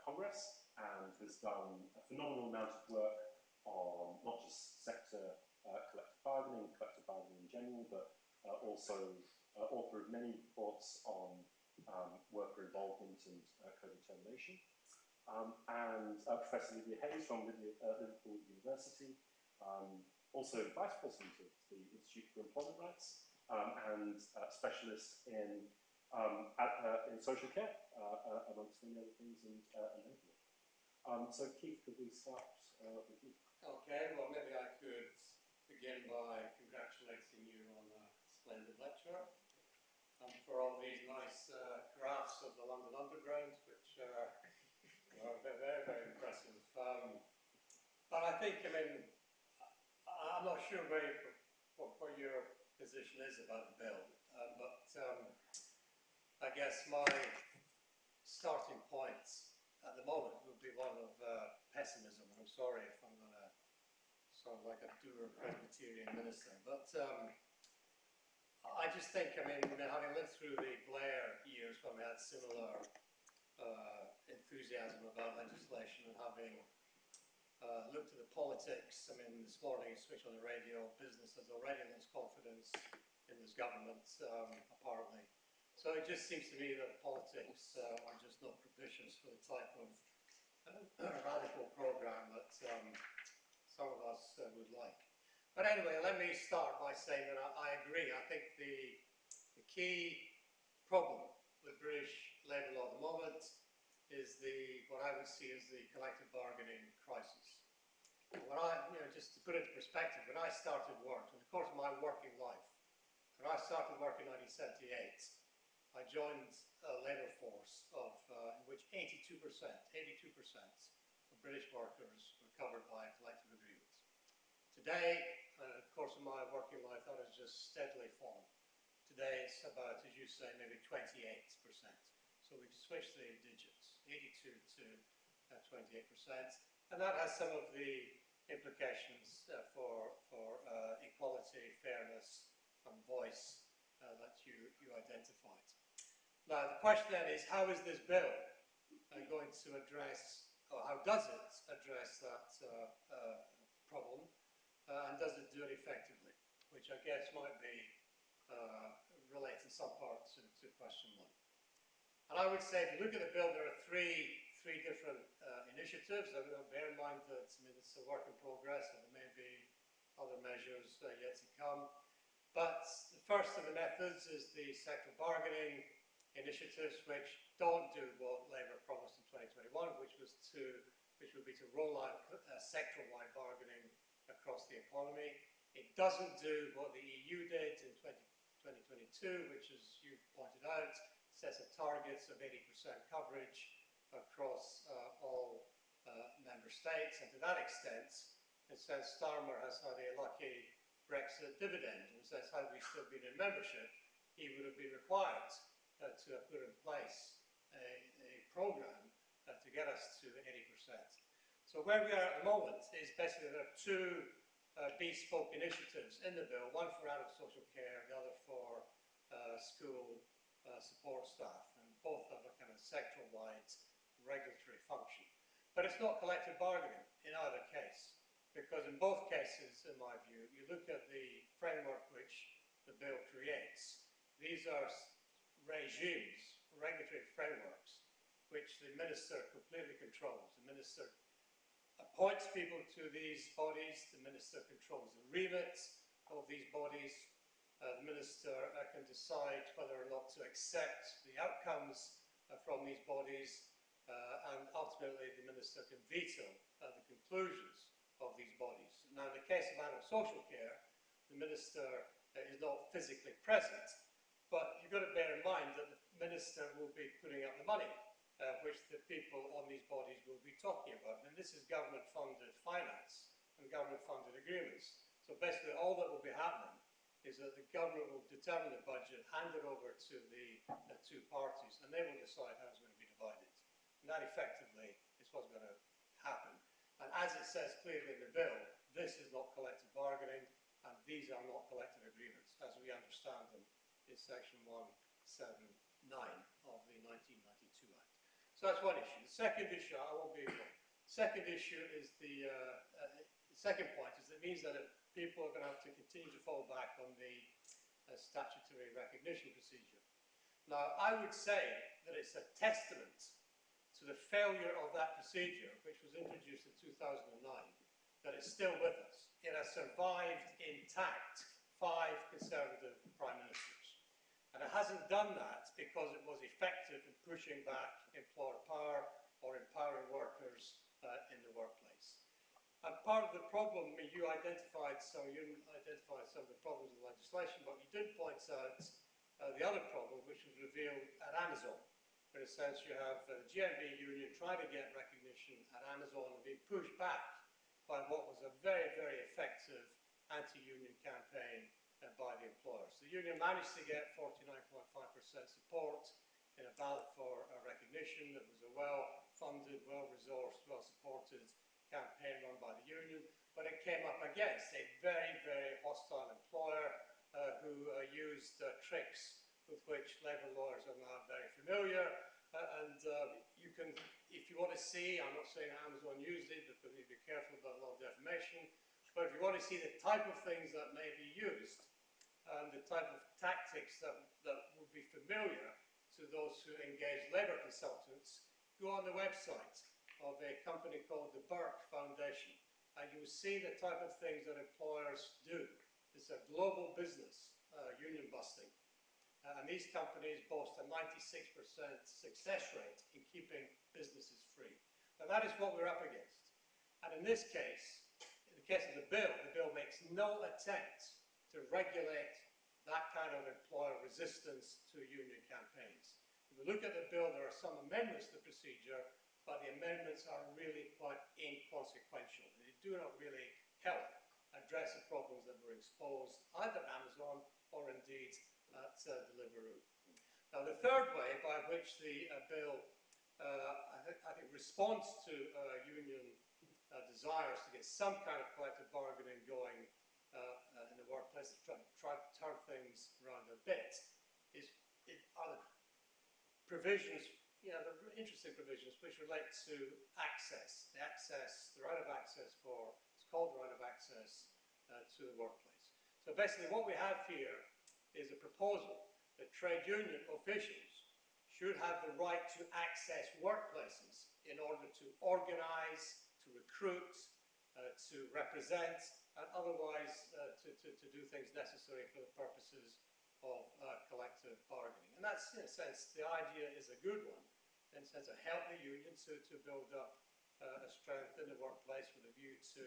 Congress, and has done a phenomenal amount of work on not just sector collective bargaining in general, but also author of many reports on worker involvement and co-determination. And Professor Lydia Hayes from Liverpool University, also Vice President of the Institute for Employment Rights, and specialist in social care, amongst many other things, and labour law. So Keith, could we start with you? Okay, well maybe I could begin by congratulating you on a splendid lecture, and for all these nice graphs of the London Underground, which are very, very impressive. But I think, I mean, I'm not sure what your position is about the bill, but I guess my starting point at the moment would be one of pessimism. I'm sorry if I'm going to sound like a dour Presbyterian minister, but I just think, I mean, having lived through the Blair years when we had similar enthusiasm about legislation, and having looked at the politics, I mean, this morning you switch on the radio, business has already lost confidence in this government, apparently. So it just seems to me that politics are just not propitious for the type of radical programme that some of us would like. But anyway, let me start by saying that I agree. I think the key problem with British labour law at the moment is what I would see as the collective bargaining crisis. When just to put it in perspective, when I started work, in the course of my working life, when I started work in 1978, I joined a labour force in which 82% of British workers were covered by a collective agreement. Today, in the course of my working life, that has just steadily fallen. Today it's about, as you say, maybe 28%. So we've switched the digits, 82 to 28%, and that has some of the implications for equality, fairness, and voice that you identified. Now, the question then is, how is this bill going to address, or how does it address that problem, and does it do it effectively? Which I guess might be related in some part to question one. And I would say, if you look at the bill, there are three different initiatives. I mean, bear in mind that it's a work in progress, and there may be other measures yet to come. But the first of the methods is the sectoral bargaining initiatives, which don't do what Labour promised in 2021, which would be to roll out sectoral-wide bargaining across the economy. It doesn't do what the EU did in 2022, which, as you pointed out, sets up targets of 80% coverage across all member states. And to that extent, it says Starmer has had a lucky Brexit dividend, and says had we still been in membership, he would have been required to have put in place a programme to get us to 80%. So where we are at the moment is basically there are two bespoke initiatives in the bill, one for out of social care, the other for school support staff, and both have a kind of sectoral-wide regulatory function. But it's not collective bargaining in either case, because in both cases, in my view, you look at the framework which the bill creates. These are regimes, regulatory frameworks, which the minister completely controls. The minister appoints people to these bodies, the minister controls the remit of these bodies, the minister can decide whether or not to accept the outcomes from these bodies, and ultimately the minister can veto the conclusions of these bodies. Now, in the case of adult social care, the minister is not physically present, but you've got to bear in mind that the minister will be putting up the money, which the people on these bodies will be talking about. And this is government-funded finance and government-funded agreements. So basically all that will be happening is that the government will determine the budget, hand it over to the two parties, and they will decide how it's going to be divided. And that effectively is what's going to happen. And as it says clearly in the bill, this is not collective bargaining, and these are not collective agreements, as we understand them in section 179 of the So that's one issue. The second issue, I won't be able. Second issue is the second point is that it means that people are going to have to continue to fall back on the statutory recognition procedure. Now, I would say that it's a testament to the failure of that procedure, which was introduced in 2009, that it's still with us. It has survived intact 5 Conservative Prime Ministers. And it hasn't done that because it was effective in pushing back employer power or empowering workers in the workplace. And part of the problem, you identified some of the problems in the legislation, but you did point out the other problem, which was revealed at Amazon. In a sense, you have the GMB union trying to get recognition at Amazon and being pushed back by what was a very, very effective anti-union campaign by the employers. The union managed to get 49.5% support in a ballot for recognition. It was a well-funded, well-resourced, well-supported campaign run by the union, but it came up against a very, very hostile employer who used tricks with which labour lawyers are now very familiar. You can, if you want to see, I'm not saying Amazon used it because you need to be careful about a lot of defamation, but if you want to see the type of things that may be used and the type of tactics that would be familiar to those who engage labour consultants, go on the website of a company called the Burke Foundation, and you will see the type of things that employers do. It's a global business, union busting. And these companies boast a 96% success rate in keeping businesses free. Now that is what we're up against. And in this case, in the case of the bill makes no attempt to regulate that kind of employer resistance to union campaigns. If we look at the bill, there are some amendments to the procedure, but the amendments are really quite inconsequential. They do not really help address the problems that were exposed either at Amazon or indeed at Deliveroo. Now, the third way by which the bill, I think, responds to union desires to get some kind of collective bargaining going in the workplace, to try to turn things around a bit, are the provisions, the interesting provisions which relate to access, the right of access for, it's called the right of access to the workplace. So basically what we have here is a proposal that trade union officials should have the right to access workplaces in order to organise, to recruit, to represent, and otherwise to do things necessary for the purposes of collective bargaining. And that's, in a sense, the idea is a good one, in a sense, to help the union to build up a strength in the workplace with a view to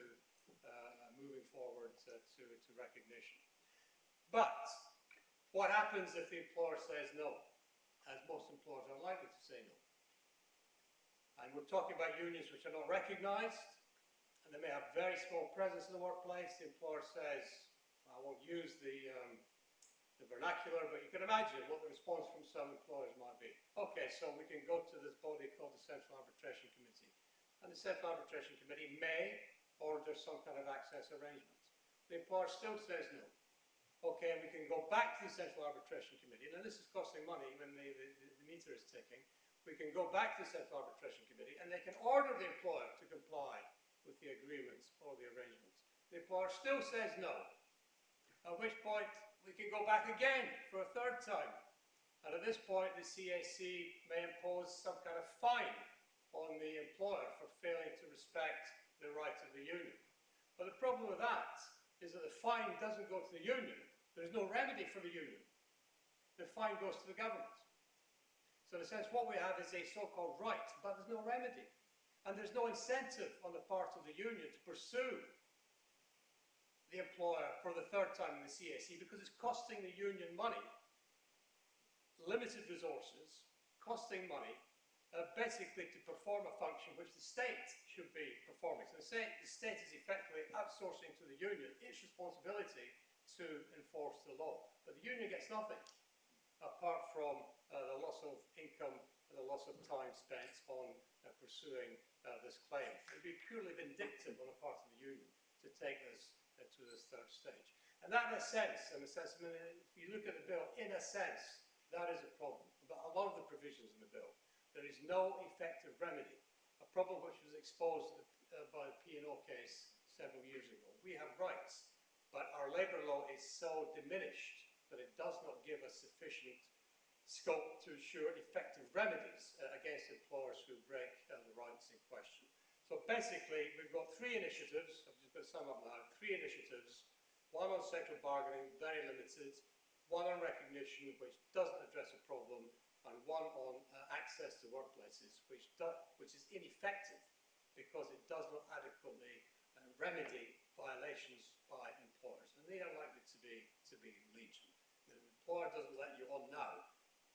moving forward to recognition. But what happens if the employer says no, as most employers are likely to say no? And we're talking about unions which are not recognised, and they may have very small presence in the workplace. The employer says, I won't use the vernacular, but you can imagine what the response from some employers might be. Okay, so we can go to this body called the Central Arbitration Committee. And the Central Arbitration Committee may order some kind of access arrangement. The employer still says no. Okay, we can go back to the Central Arbitration Committee. Now this is costing money when the meter is ticking. We can go back to the Central Arbitration Committee and they can order the employer to comply with the agreements or the arrangements. The employer still says no, at which point we can go back again for a third time. And at this point the CAC may impose some kind of fine on the employer for failing to respect the rights of the union. But the problem with that is that the fine doesn't go to the union. There's no remedy for the union. The fine goes to the government. So in a sense, what we have is a so-called right, but there's no remedy. And there's no incentive on the part of the union to pursue the employer for the third time in the CAC because it's costing the union money, limited resources, costing money, basically to perform a function which the state should be performing. So the state is effectively outsourcing to the union its responsibility to enforce the law. But the union gets nothing apart from the loss of income and the loss of time spent on pursuing this claim. It would be purely vindictive on the part of the union to take this to this third stage. And that, in a sense, I mean, if you look at the bill, in a sense, that is a problem. But a lot of the provisions in the bill there is no effective remedy. A problem which was exposed by the P&O case several years ago. We have rights, but our labour law is so diminished that it does not give us sufficient scope to ensure effective remedies against employers who break the rights in question. So basically, we've got three initiatives. I'm just going to sum up now. Three initiatives. One on sectoral bargaining, very limited. One on recognition, which doesn't address a problem. And one on access to workplaces, which is ineffective because it does not adequately remedy violations by employers. And they are likely to be legion. If an employer doesn't let you on now,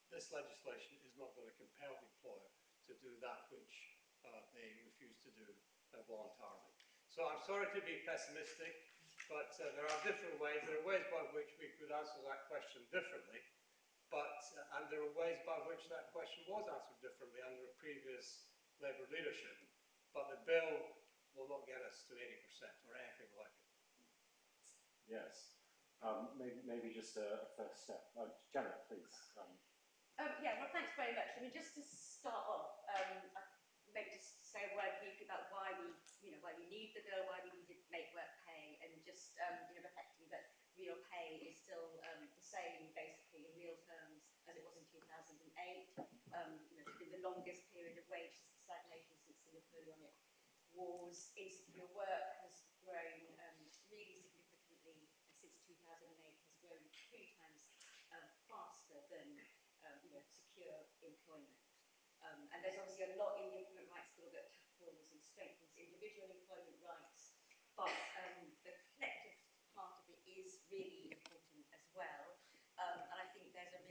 this legislation is not going to compel the employer to do that which they refuse to do voluntarily. So I'm sorry to be pessimistic, but there are different ways. There are ways by which we could answer that question differently, but and there are ways by which that question was answered differently under a previous Labour leadership. But the bill will not get us to 80% or anything like it. Yes. Maybe just a first step. Janet, please. Yeah, well, thanks very much. I mean, just to start off, I'd maybe just say a word briefly about why we need the bill, why we need to make work pay, and just reflecting that real pay is still the same, basically, in real terms as it was in 2008. It's been the longest period of wage stagnation since the Napoleonic Wars. Insecure work has grown really significantly since 2008, has grown 3 times faster than secure employment. And there's obviously a lot in the Employment Rights Bill that tackles and strengthens individual employment rights, but the collective part of it is really important as well. And I think there's a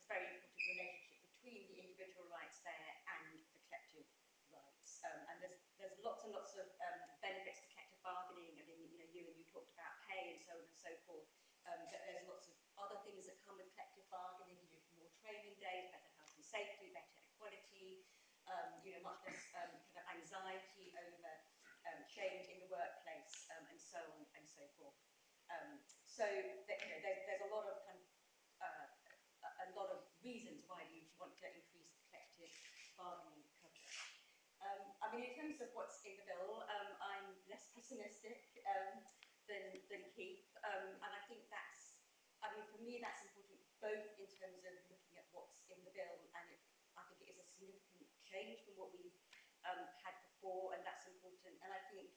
very important relationship between the individual rights there and the collective rights. And there's lots and lots of benefits to collective bargaining. I mean, Ewan, you talked about pay and so on and so forth. But there's lots of other things that come with collective bargaining. More training days, better health and safety, better equality. Much less kind of anxiety over change in the workplace, and so on and so forth. So there's a lot of a lot of reasons why you want to increase collective bargaining coverage. I mean, in terms of what's in the bill, I'm less pessimistic than Keith, and I think for me that's important both in terms of looking at what's in the bill, and I think it is a significant change from what we've had before, and that's important. And I think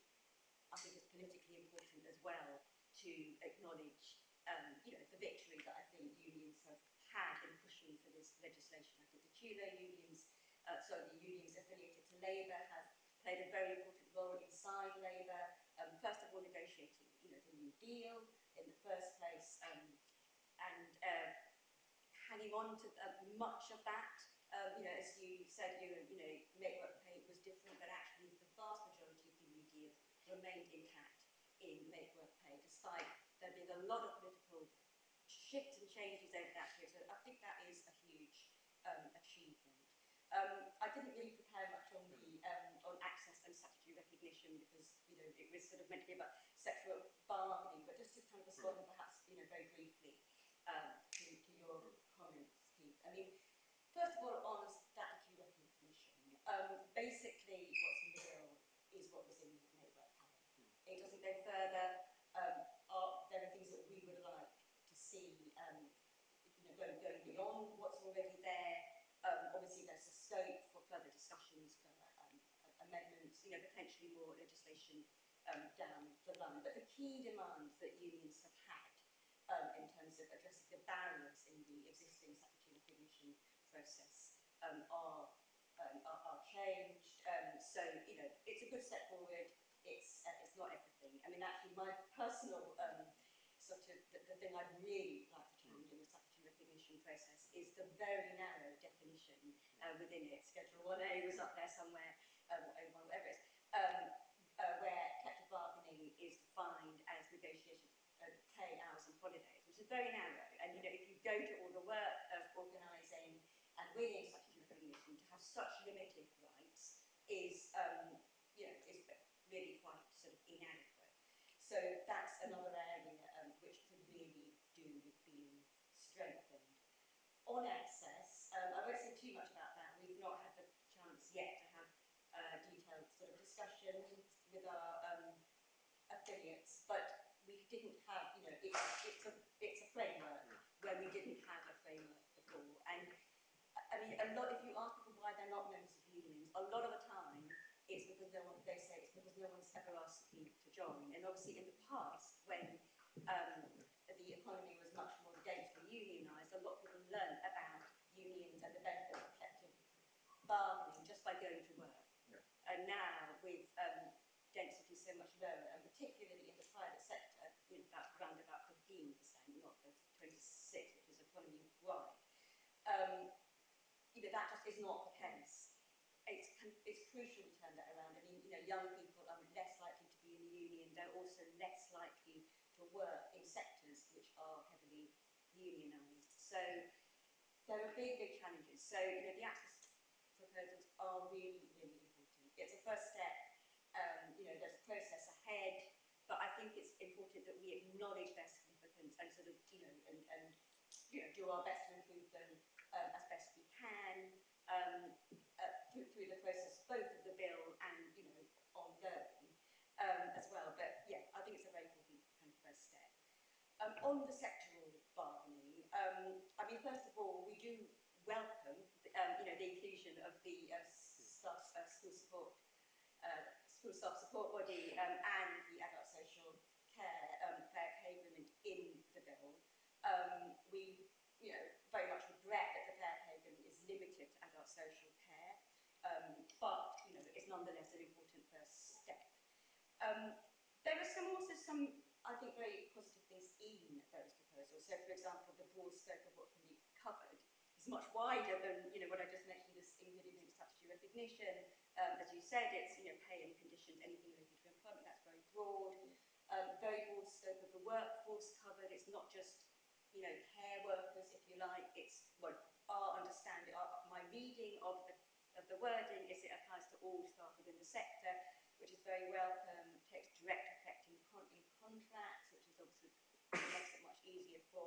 it's politically important as well to acknowledge the victory that I think unions have had in pushing for this legislation. I think the unions affiliated to Labour have played a very important role inside Labour. First of all, negotiating the New Deal in the first place, and hanging on to much of that. As you said, make work pay was different, but actually the vast majority of the New Deal remained intact in make work pay, despite there being a lot of political shifts and changes over that period. So I think that is a huge achievement. I didn't really prepare much on access and statutory recognition because it was sort of meant to be about sectoral bargaining, but just to kind of respond perhaps very briefly to your comments, Keith. I mean, first of all, on statutory recognition, basically what's in the bill is what was in make work pay. It doesn't go further. There are things that we would like to see going beyond what's already there. Obviously, there's a scope for further discussions, for amendments, potentially more legislation down the line. But the key demands that unions have had in terms of addressing the barriers in the existing statutory recognition process are changed. So it's a good step forward. It's not everything. I mean, actually, my personal the thing I'd really like to change in the statutory recognition process is the very narrow definition within it. Schedule 1A was up there somewhere, O1, whatever it is, where collective bargaining is defined as negotiation of pay, hours and holidays, which is very narrow. And if you go to all the work of organising and winning statutory recognition, to have such limited rights is really quite sort of inadequate. So that's another area which could really do with being strengthened. On access, I won't say too discussions with our affiliates, but we didn't have, it's a framework where we didn't have a framework before. And I mean, a lot, if you ask people why they're not members of unions, a lot of the time it's because they say it's because no one's ever asked me to join. And obviously in the past, when the economy was much more densely unionised, a lot of people learned about unions and the benefits of collective bargaining just by going to work. Yeah. And now, with density so much lower, and particularly in the private sector, around about 15%, not the 26, which is economy-wide, that just is not the case. It's crucial to turn that around. I mean, young people are less likely to be in the union. They're also less likely to work in sectors which are heavily unionised. So there are big, big challenges. So, the access proposals are really, really important. It's a first step. There's a process ahead, but I think it's important that we acknowledge their significance and sort of, do our best to improve them as best we can through the process, both of the bill and, ongoing as well. But yeah, I think it's a very important kind of first step. On the sectoral bargaining, I mean, first of all, we do welcome, the inclusion of the school staff support body and the adult social care fair pay agreement in the bill. We, very much regret that the fair pay agreement is limited to adult social care, but it's nonetheless an important first step. There are also some, I think, very positive things in those proposals. So, for example, the broad scope of what can be covered is much wider than what I just mentioned, this including statutory recognition. As you said, it's pay and conditions, anything related to employment. That's very broad. Very broad scope of the workforce covered. It's not just care workers, if you like. It's our understanding, my reading of the wording is it applies to all staff within the sector, which is very welcome. Takes direct effect in contracts, which is obviously makes it much easier for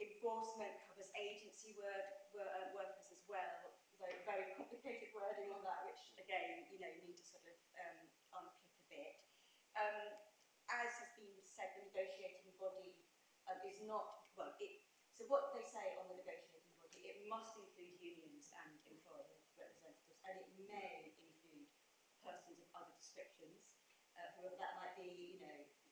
enforcement. Covers agency workers as well. Very, very complicated wording on that, which again, need to sort of unpick a bit. As has been said, the negotiating body is not, so what they say on the negotiating body, it must include unions and employer representatives, and it may include persons of other descriptions, whoever that might be,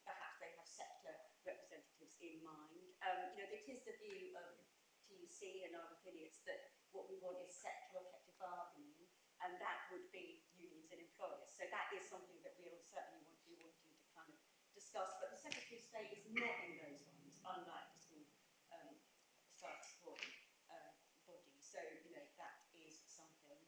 perhaps they have sector representatives in mind. It is the view of TUC and our affiliates that what we want is sectoral collective bargaining, and that would be unions and employers. So that is something that we'll certainly be wanting to kind of discuss, but the Secretary of State is not in those ones, unlike the school staff support body. So, that is something.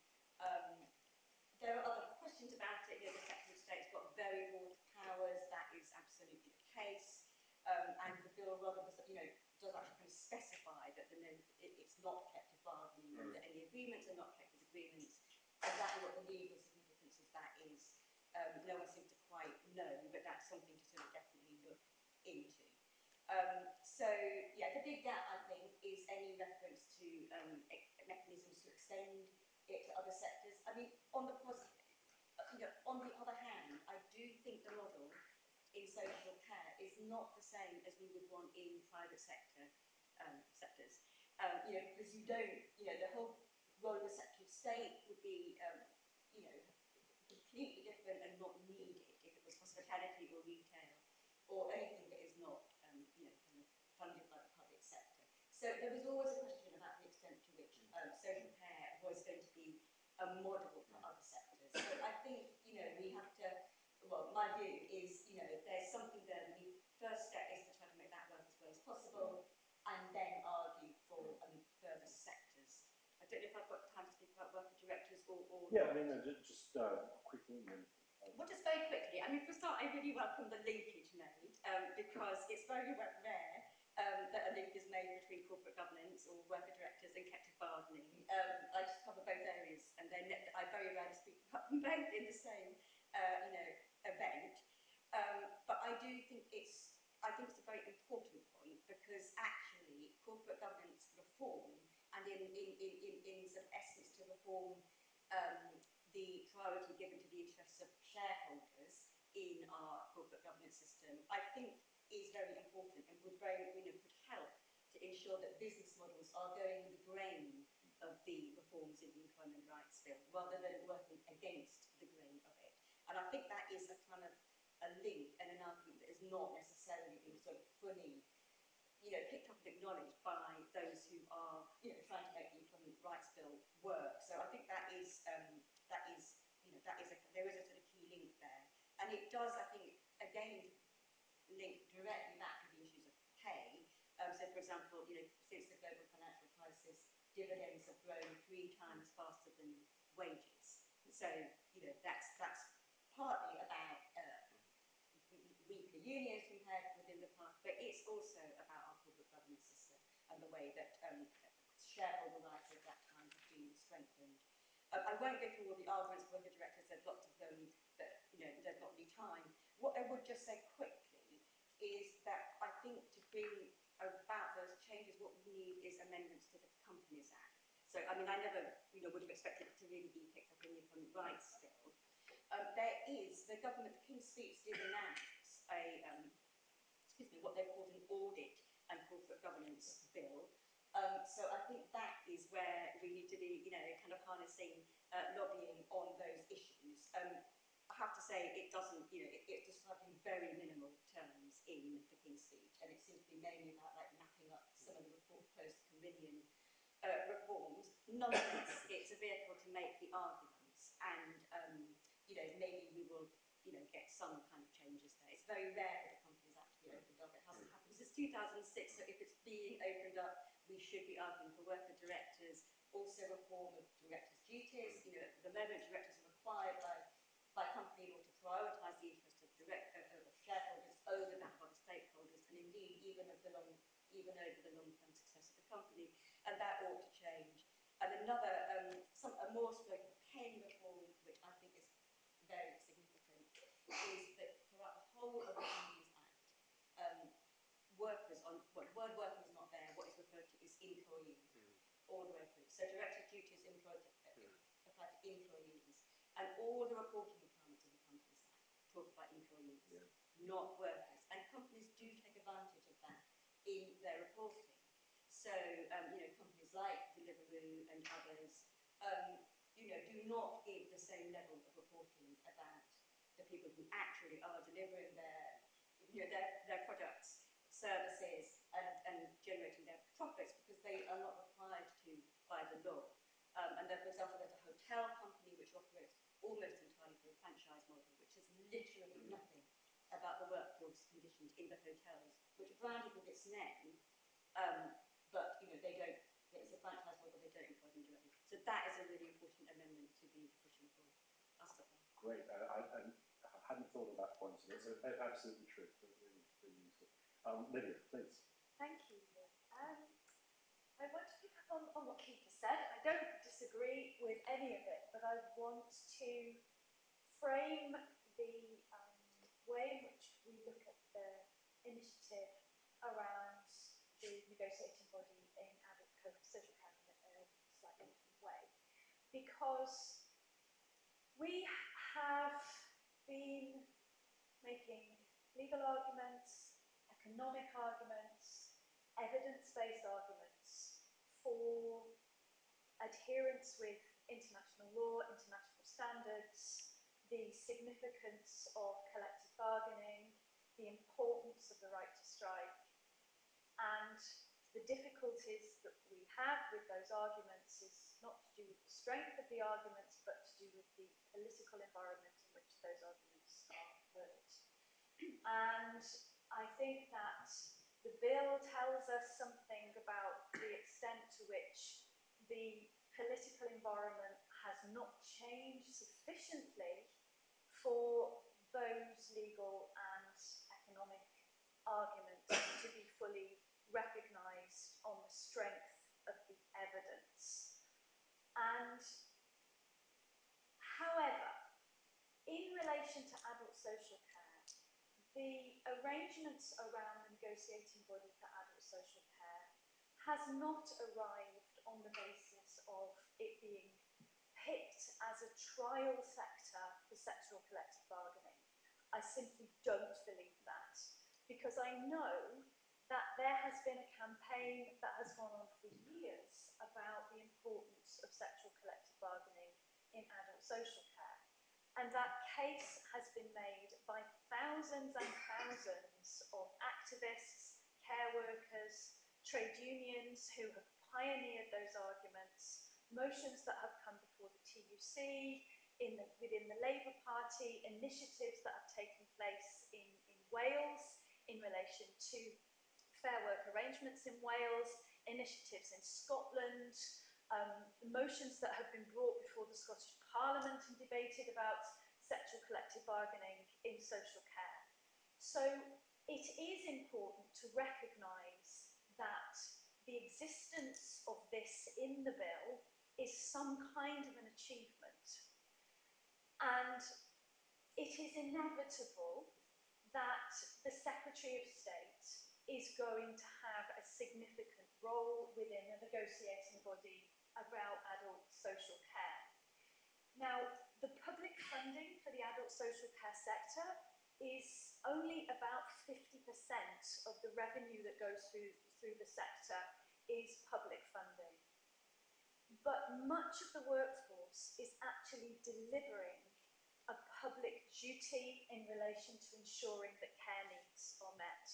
There are other questions about it. The Secretary of State's got very broad powers. That is absolutely the case. And the bill rather does actually kind of specify that it's not collective bargaining and that any agreements are not collective agreements. Exactly what the legal significance of that is, no one seems to quite know, but that's something to sort of definitely look into. So, yeah, the big gap, I think, is any reference to mechanisms to extend it to other sectors. I mean, on the on the other hand, I do think the model in social care is not the same as we would want in private sectors. Because you don't, the whole role of the Secretary of State would be, completely different and not needed if it was hospitality or retail or anything that is not, kind of funded by the public sector. So there was always a question about the extent to which social care was going to be a model for other sectors. So I think, we have to, my view is, there's something there. The first step is to try to make that work as well as possible, and then argue for further sectors. I don't know if I've got time to speak about worker directors or yeah, I mean, just quickly. Well, just very quickly. I mean, for a start, I really welcome the linkage made because it's very rare that a link is made between corporate governance or worker directors and collective bargaining. I just cover both areas, and then I very rarely speak about them both in the same, event. But I do think it's a very important point because actually corporate governance reform and in sort of essence to reform the priority given to the interests of shareholders in our corporate governance system, I think is very important and would could help to ensure that business models are going with the grain of the reforms in the Employment Rights Bill, rather than working against the grain of it. And I think that is a kind of a link and an argument that has not necessarily been sort of fully, picked up and acknowledged by those who are, trying to make the Employment Rights Bill work. So I think there is a sort of key link there, and it does, I think, again, link directly back to the issues of pay. So, for example, since the global financial crisis, dividends have grown 3 times faster than wages. So, that's partly about weaker unions compared within the past, but it's also about our corporate governance system and the way that shareholder rights at that time have been strengthened. I won't go through all the arguments for the directors, there's lots of them, but there's not really time. What I would just say quickly is that I think to bring about those changes, what we need is amendments to the Companies Act. So, I mean, I never, would have expected it to really be picked up in the Employment Rights Bill. The government, the King's Speech did announce what they've called an audit and corporate governance bill. So I think that is where we need to be, kind of harnessing lobbying on those issues. I have to say it doesn't, it's described in very minimal terms in the King's Speech, and it seems to be mainly about like mapping up some of the post-Carillion reforms. Nonetheless, it's a vehicle to make the arguments, and maybe we will, get some kind of changes there. It's very rare that a Companies Act to be opened up. It hasn't happened since 2006, so if it's being opened up, we should be arguing for worker directors, also reform of directors' duties. At the moment, directors are required by company law to prioritise the interests of shareholders over that of other stakeholders, and indeed even over the long-term success of the company, and that ought to change. And another, a more sort of pen reform, which I think is very significant, is that throughout the whole of the Companies Act, word worker is not there. What is referred to is employees, all the way through. So directors' duties apply to employees, and all the reporting requirements of the Companies Act talk about employees, not workers. And companies do take advantage of that in their reporting. So, companies like Liverpool and others, do not give the same level of reporting about the people who actually are delivering their products, services, and generating their profits, because they are not required to by the law. And then, for example, there's a hotel company which operates almost entirely through a franchise model, which is literally nothing about the workforce conditions in the hotels, which are branded with its name, but they don't. It's a franchise model; they don't employ them directly. So that is a really important amendment to be pushing for. I'll stop there. Great. I hadn't thought of that point, so it's absolutely true. Really, really useful. Lydia, please. Thank you. I want to pick up on what Keith has said. I don't disagree with any of it, but I want to frame the way in which we look at the initiative around the negotiating body in adult social care in a slightly different way. Because we have been making legal arguments, economic arguments, evidence-based arguments for adherence with international law, international standards, the significance of collective bargaining, the importance of the right to strike, and the difficulties that we have with those arguments is not to do with the strength of the arguments, but to do with the political environment in which those arguments are heard. And I think that the bill tells us something about the extent to which the political environment has not changed sufficiently for those legal and economic arguments to be fully recognised on the strength of the evidence. And however, in relation to adult social care, the arrangements around the negotiating body for adult social care has not arrived on the basis of it being picked as a trial vile sector for sectoral collective bargaining. I simply don't believe that, because I know that there has been a campaign that has gone on for years about the importance of sectoral collective bargaining in adult social care. And that case has been made by thousands and thousands of activists, care workers, trade unions who have pioneered those arguments, motions that have come before the TUC, within the Labour Party, initiatives that have taken place in Wales in relation to fair work arrangements in Wales, initiatives in Scotland, motions that have been brought before the Scottish Parliament and debated about sectoral collective bargaining in social care. So it is important to recognise that the existence of this in the bill is some kind of an achievement. And it is inevitable that the Secretary of State is going to have a significant role within a negotiating body about adult social care. Now, the public funding for the adult social care sector is only about 50% of the revenue that goes through the sector is public funding. But much of the workforce is actually delivering a public duty in relation to ensuring that care needs are met.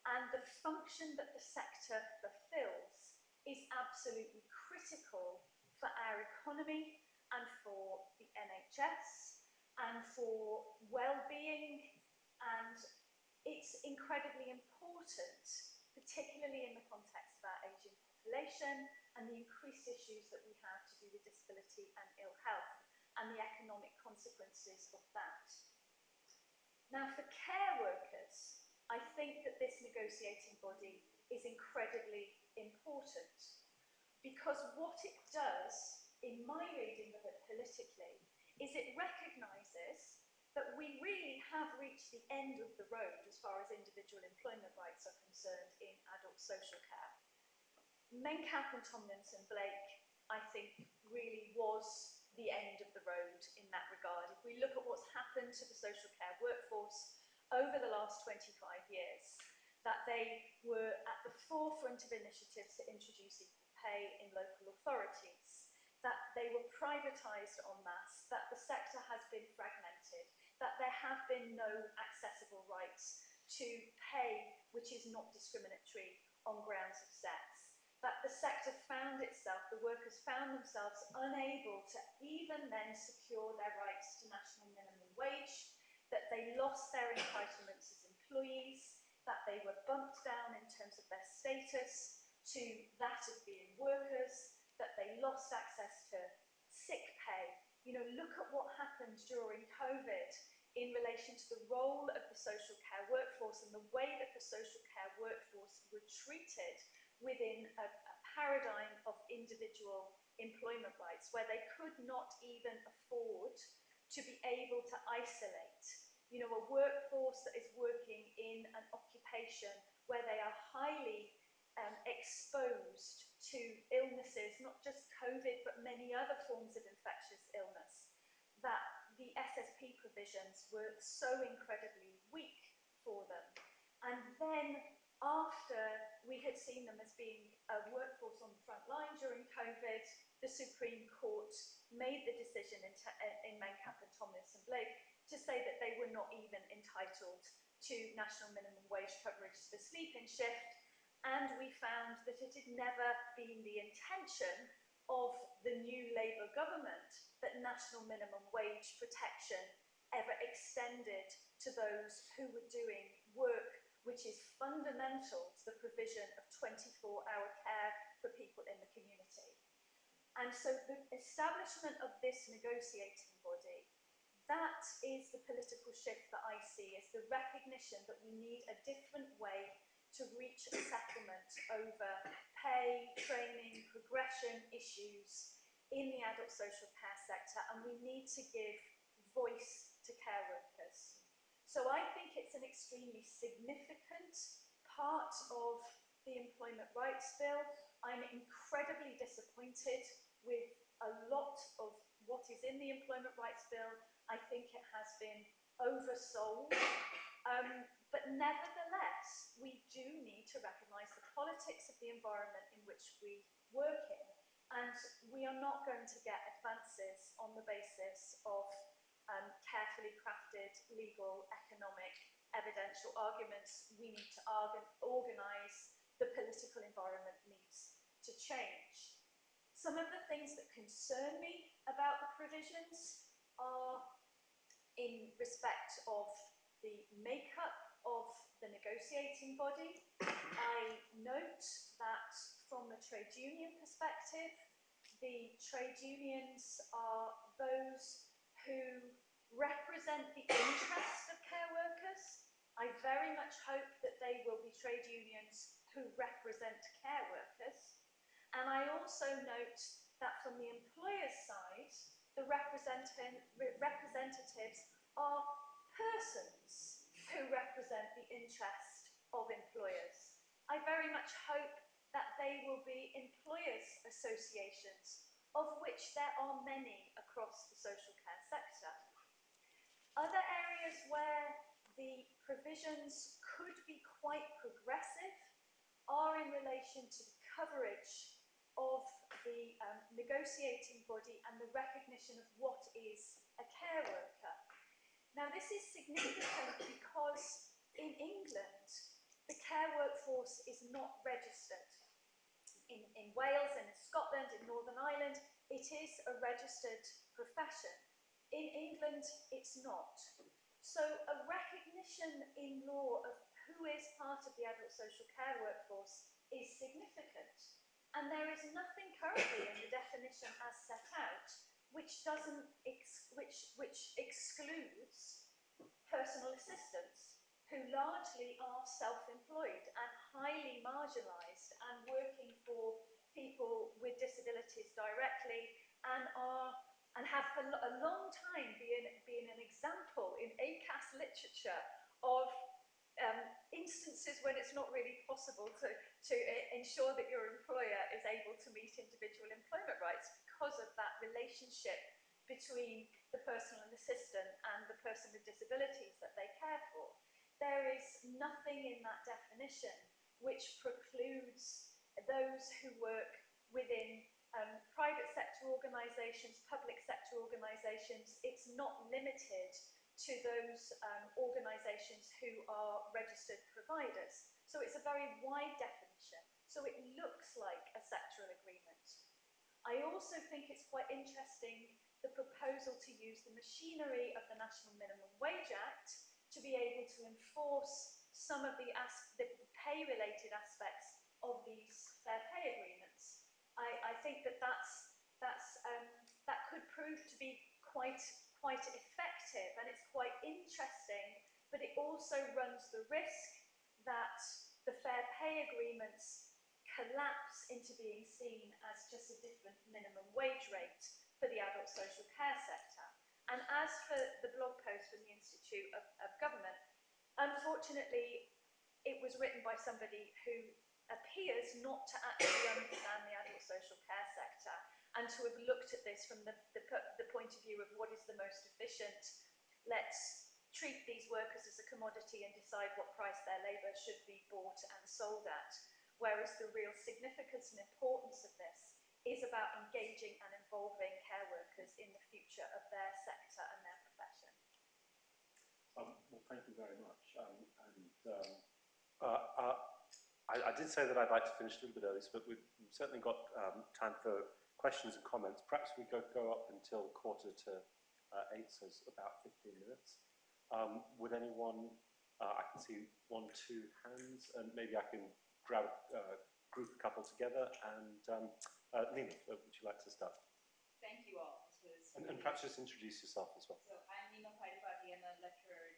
And the function that the sector fulfills is absolutely critical for our economy and for the NHS and for well-being, and it's incredibly important, particularly in the context of our ageing population and the increased issues that we have to do with disability and ill health and the economic consequences of that. Now, for care workers, I think that this negotiating body is incredibly important, because what it does, in my reading of it politically, is it recognises that we really have reached the end of the road as far as individual employment rights are concerned in adult social care. Mencap and Tomlinson-Blake, I think, really was the end of the road in that regard. If we look at what's happened to the social care workforce over the last 25 years, that they were at the forefront of initiatives to introduce equal pay in local authorities, that they were privatised en masse, that the sector has been fragmented, that there have been no accessible rights to pay which is not discriminatory on grounds of sex, that the sector found itself, the workers found themselves unable to even then secure their rights to national minimum wage, that they lost their entitlements as employees, that they were bumped down in terms of their status to that of being workers, that they lost access to sick pay. You know, look at what happened during COVID in relation to the role of the social care workforce and the way that the social care workforce were treated within a paradigm of individual employment rights, where they could not even afford to be able to isolate. You know, a workforce that is working in an occupation where they are highly exposed to illnesses, not just COVID, but many other forms of infectious illness, that the SSP provisions were so incredibly weak for them. And then after we had seen them as being a workforce on the front line during COVID, the Supreme Court made the decision in Mencap and Tomlinson-Blake to say that they were not even entitled to national minimum wage coverage to the sleep-in shift, and we found that it had never been the intention of the new Labour government that national minimum wage protection ever extended to those who were doing work which is fundamental to the provision of 24-hour care for people in the community. And so the establishment of this negotiating body, that is the political shift that I see, is the recognition that we need a different way to reach a settlement over pay, training, progression issues in the adult social care sector, and we need to give voice to care workers. So I think it's an extremely significant part of the Employment Rights Bill. I'm incredibly disappointed with a lot of what is in the Employment Rights Bill. I think it has been oversold. But nevertheless, we do need to recognise the politics of the environment in which we work in. And we are not going to get advances on the basis of carefully crafted legal, economic, evidential arguments. We need to organise the political environment needs to change. Some of the things that concern me about the provisions are in respect of the makeup of the negotiating body. I note that from the trade union perspective, the trade unions are those who represent the interests of care workers. I very much hope that they will be trade unions who represent care workers. And I also note that from the employer's side, the representatives are persons who represent the interest of employers. I very much hope that they will be employers' associations, of which there are many across the social care sector. Other areas where the provisions could be quite progressive are in relation to the coverage of the negotiating body and the recognition of what is a care worker. Now, this is significant because in England, the care workforce is not registered. In Wales and in Scotland, in Northern Ireland, it is a registered profession. In England, it's not. So a recognition in law of who is part of the adult social care workforce is significant. And there is nothing currently in the definition as set out which excludes personal assistants, who largely are self-employed and highly marginalised and working for people with disabilities directly, and have for a long time been an example in ACAS literature of instances when it's not really possible to ensure that your employer is able to meet individual employment rights because of that relationship between the personal assistant and the person with disabilities that they care for. There is nothing in that definition which precludes those who work within private sector organisations, public sector organisations. It's not limited to those organisations who are registered providers. So it's a very wide definition. So it looks like a sectoral agreement. I also think it's quite interesting, the proposal to use the machinery of the National Minimum Wage Act to be able to enforce some of the pay-related aspects of these fair pay agreements. I think that that could prove to be quite effective, and it's quite interesting, but it also runs the risk that the fair pay agreements collapse into being seen as just a different minimum wage rate for the adult social care sector. And as for the blog post from the Institute of Government, unfortunately, it was written by somebody who appears not to actually understand the adult social care sector, and to have looked at this from the point of view of what is the most efficient, let's treat these workers as a commodity and decide what price their labour should be bought and sold at. Whereas the real significance and importance of this is about engaging and involving care workers in the future of their sector and their profession. Well, thank you very much. I did say that I'd like to finish a little bit early, but we've certainly got time for questions and comments. Perhaps we go up until 7:45, so it's about 15 minutes. Would anyone, I can see 1, 2 hands, and maybe I can group a couple together. And Nina, would you like to start? Thank you all. This was and perhaps just introduce yourself as well. So I'm Nina Paidipati. I'm a lecturer in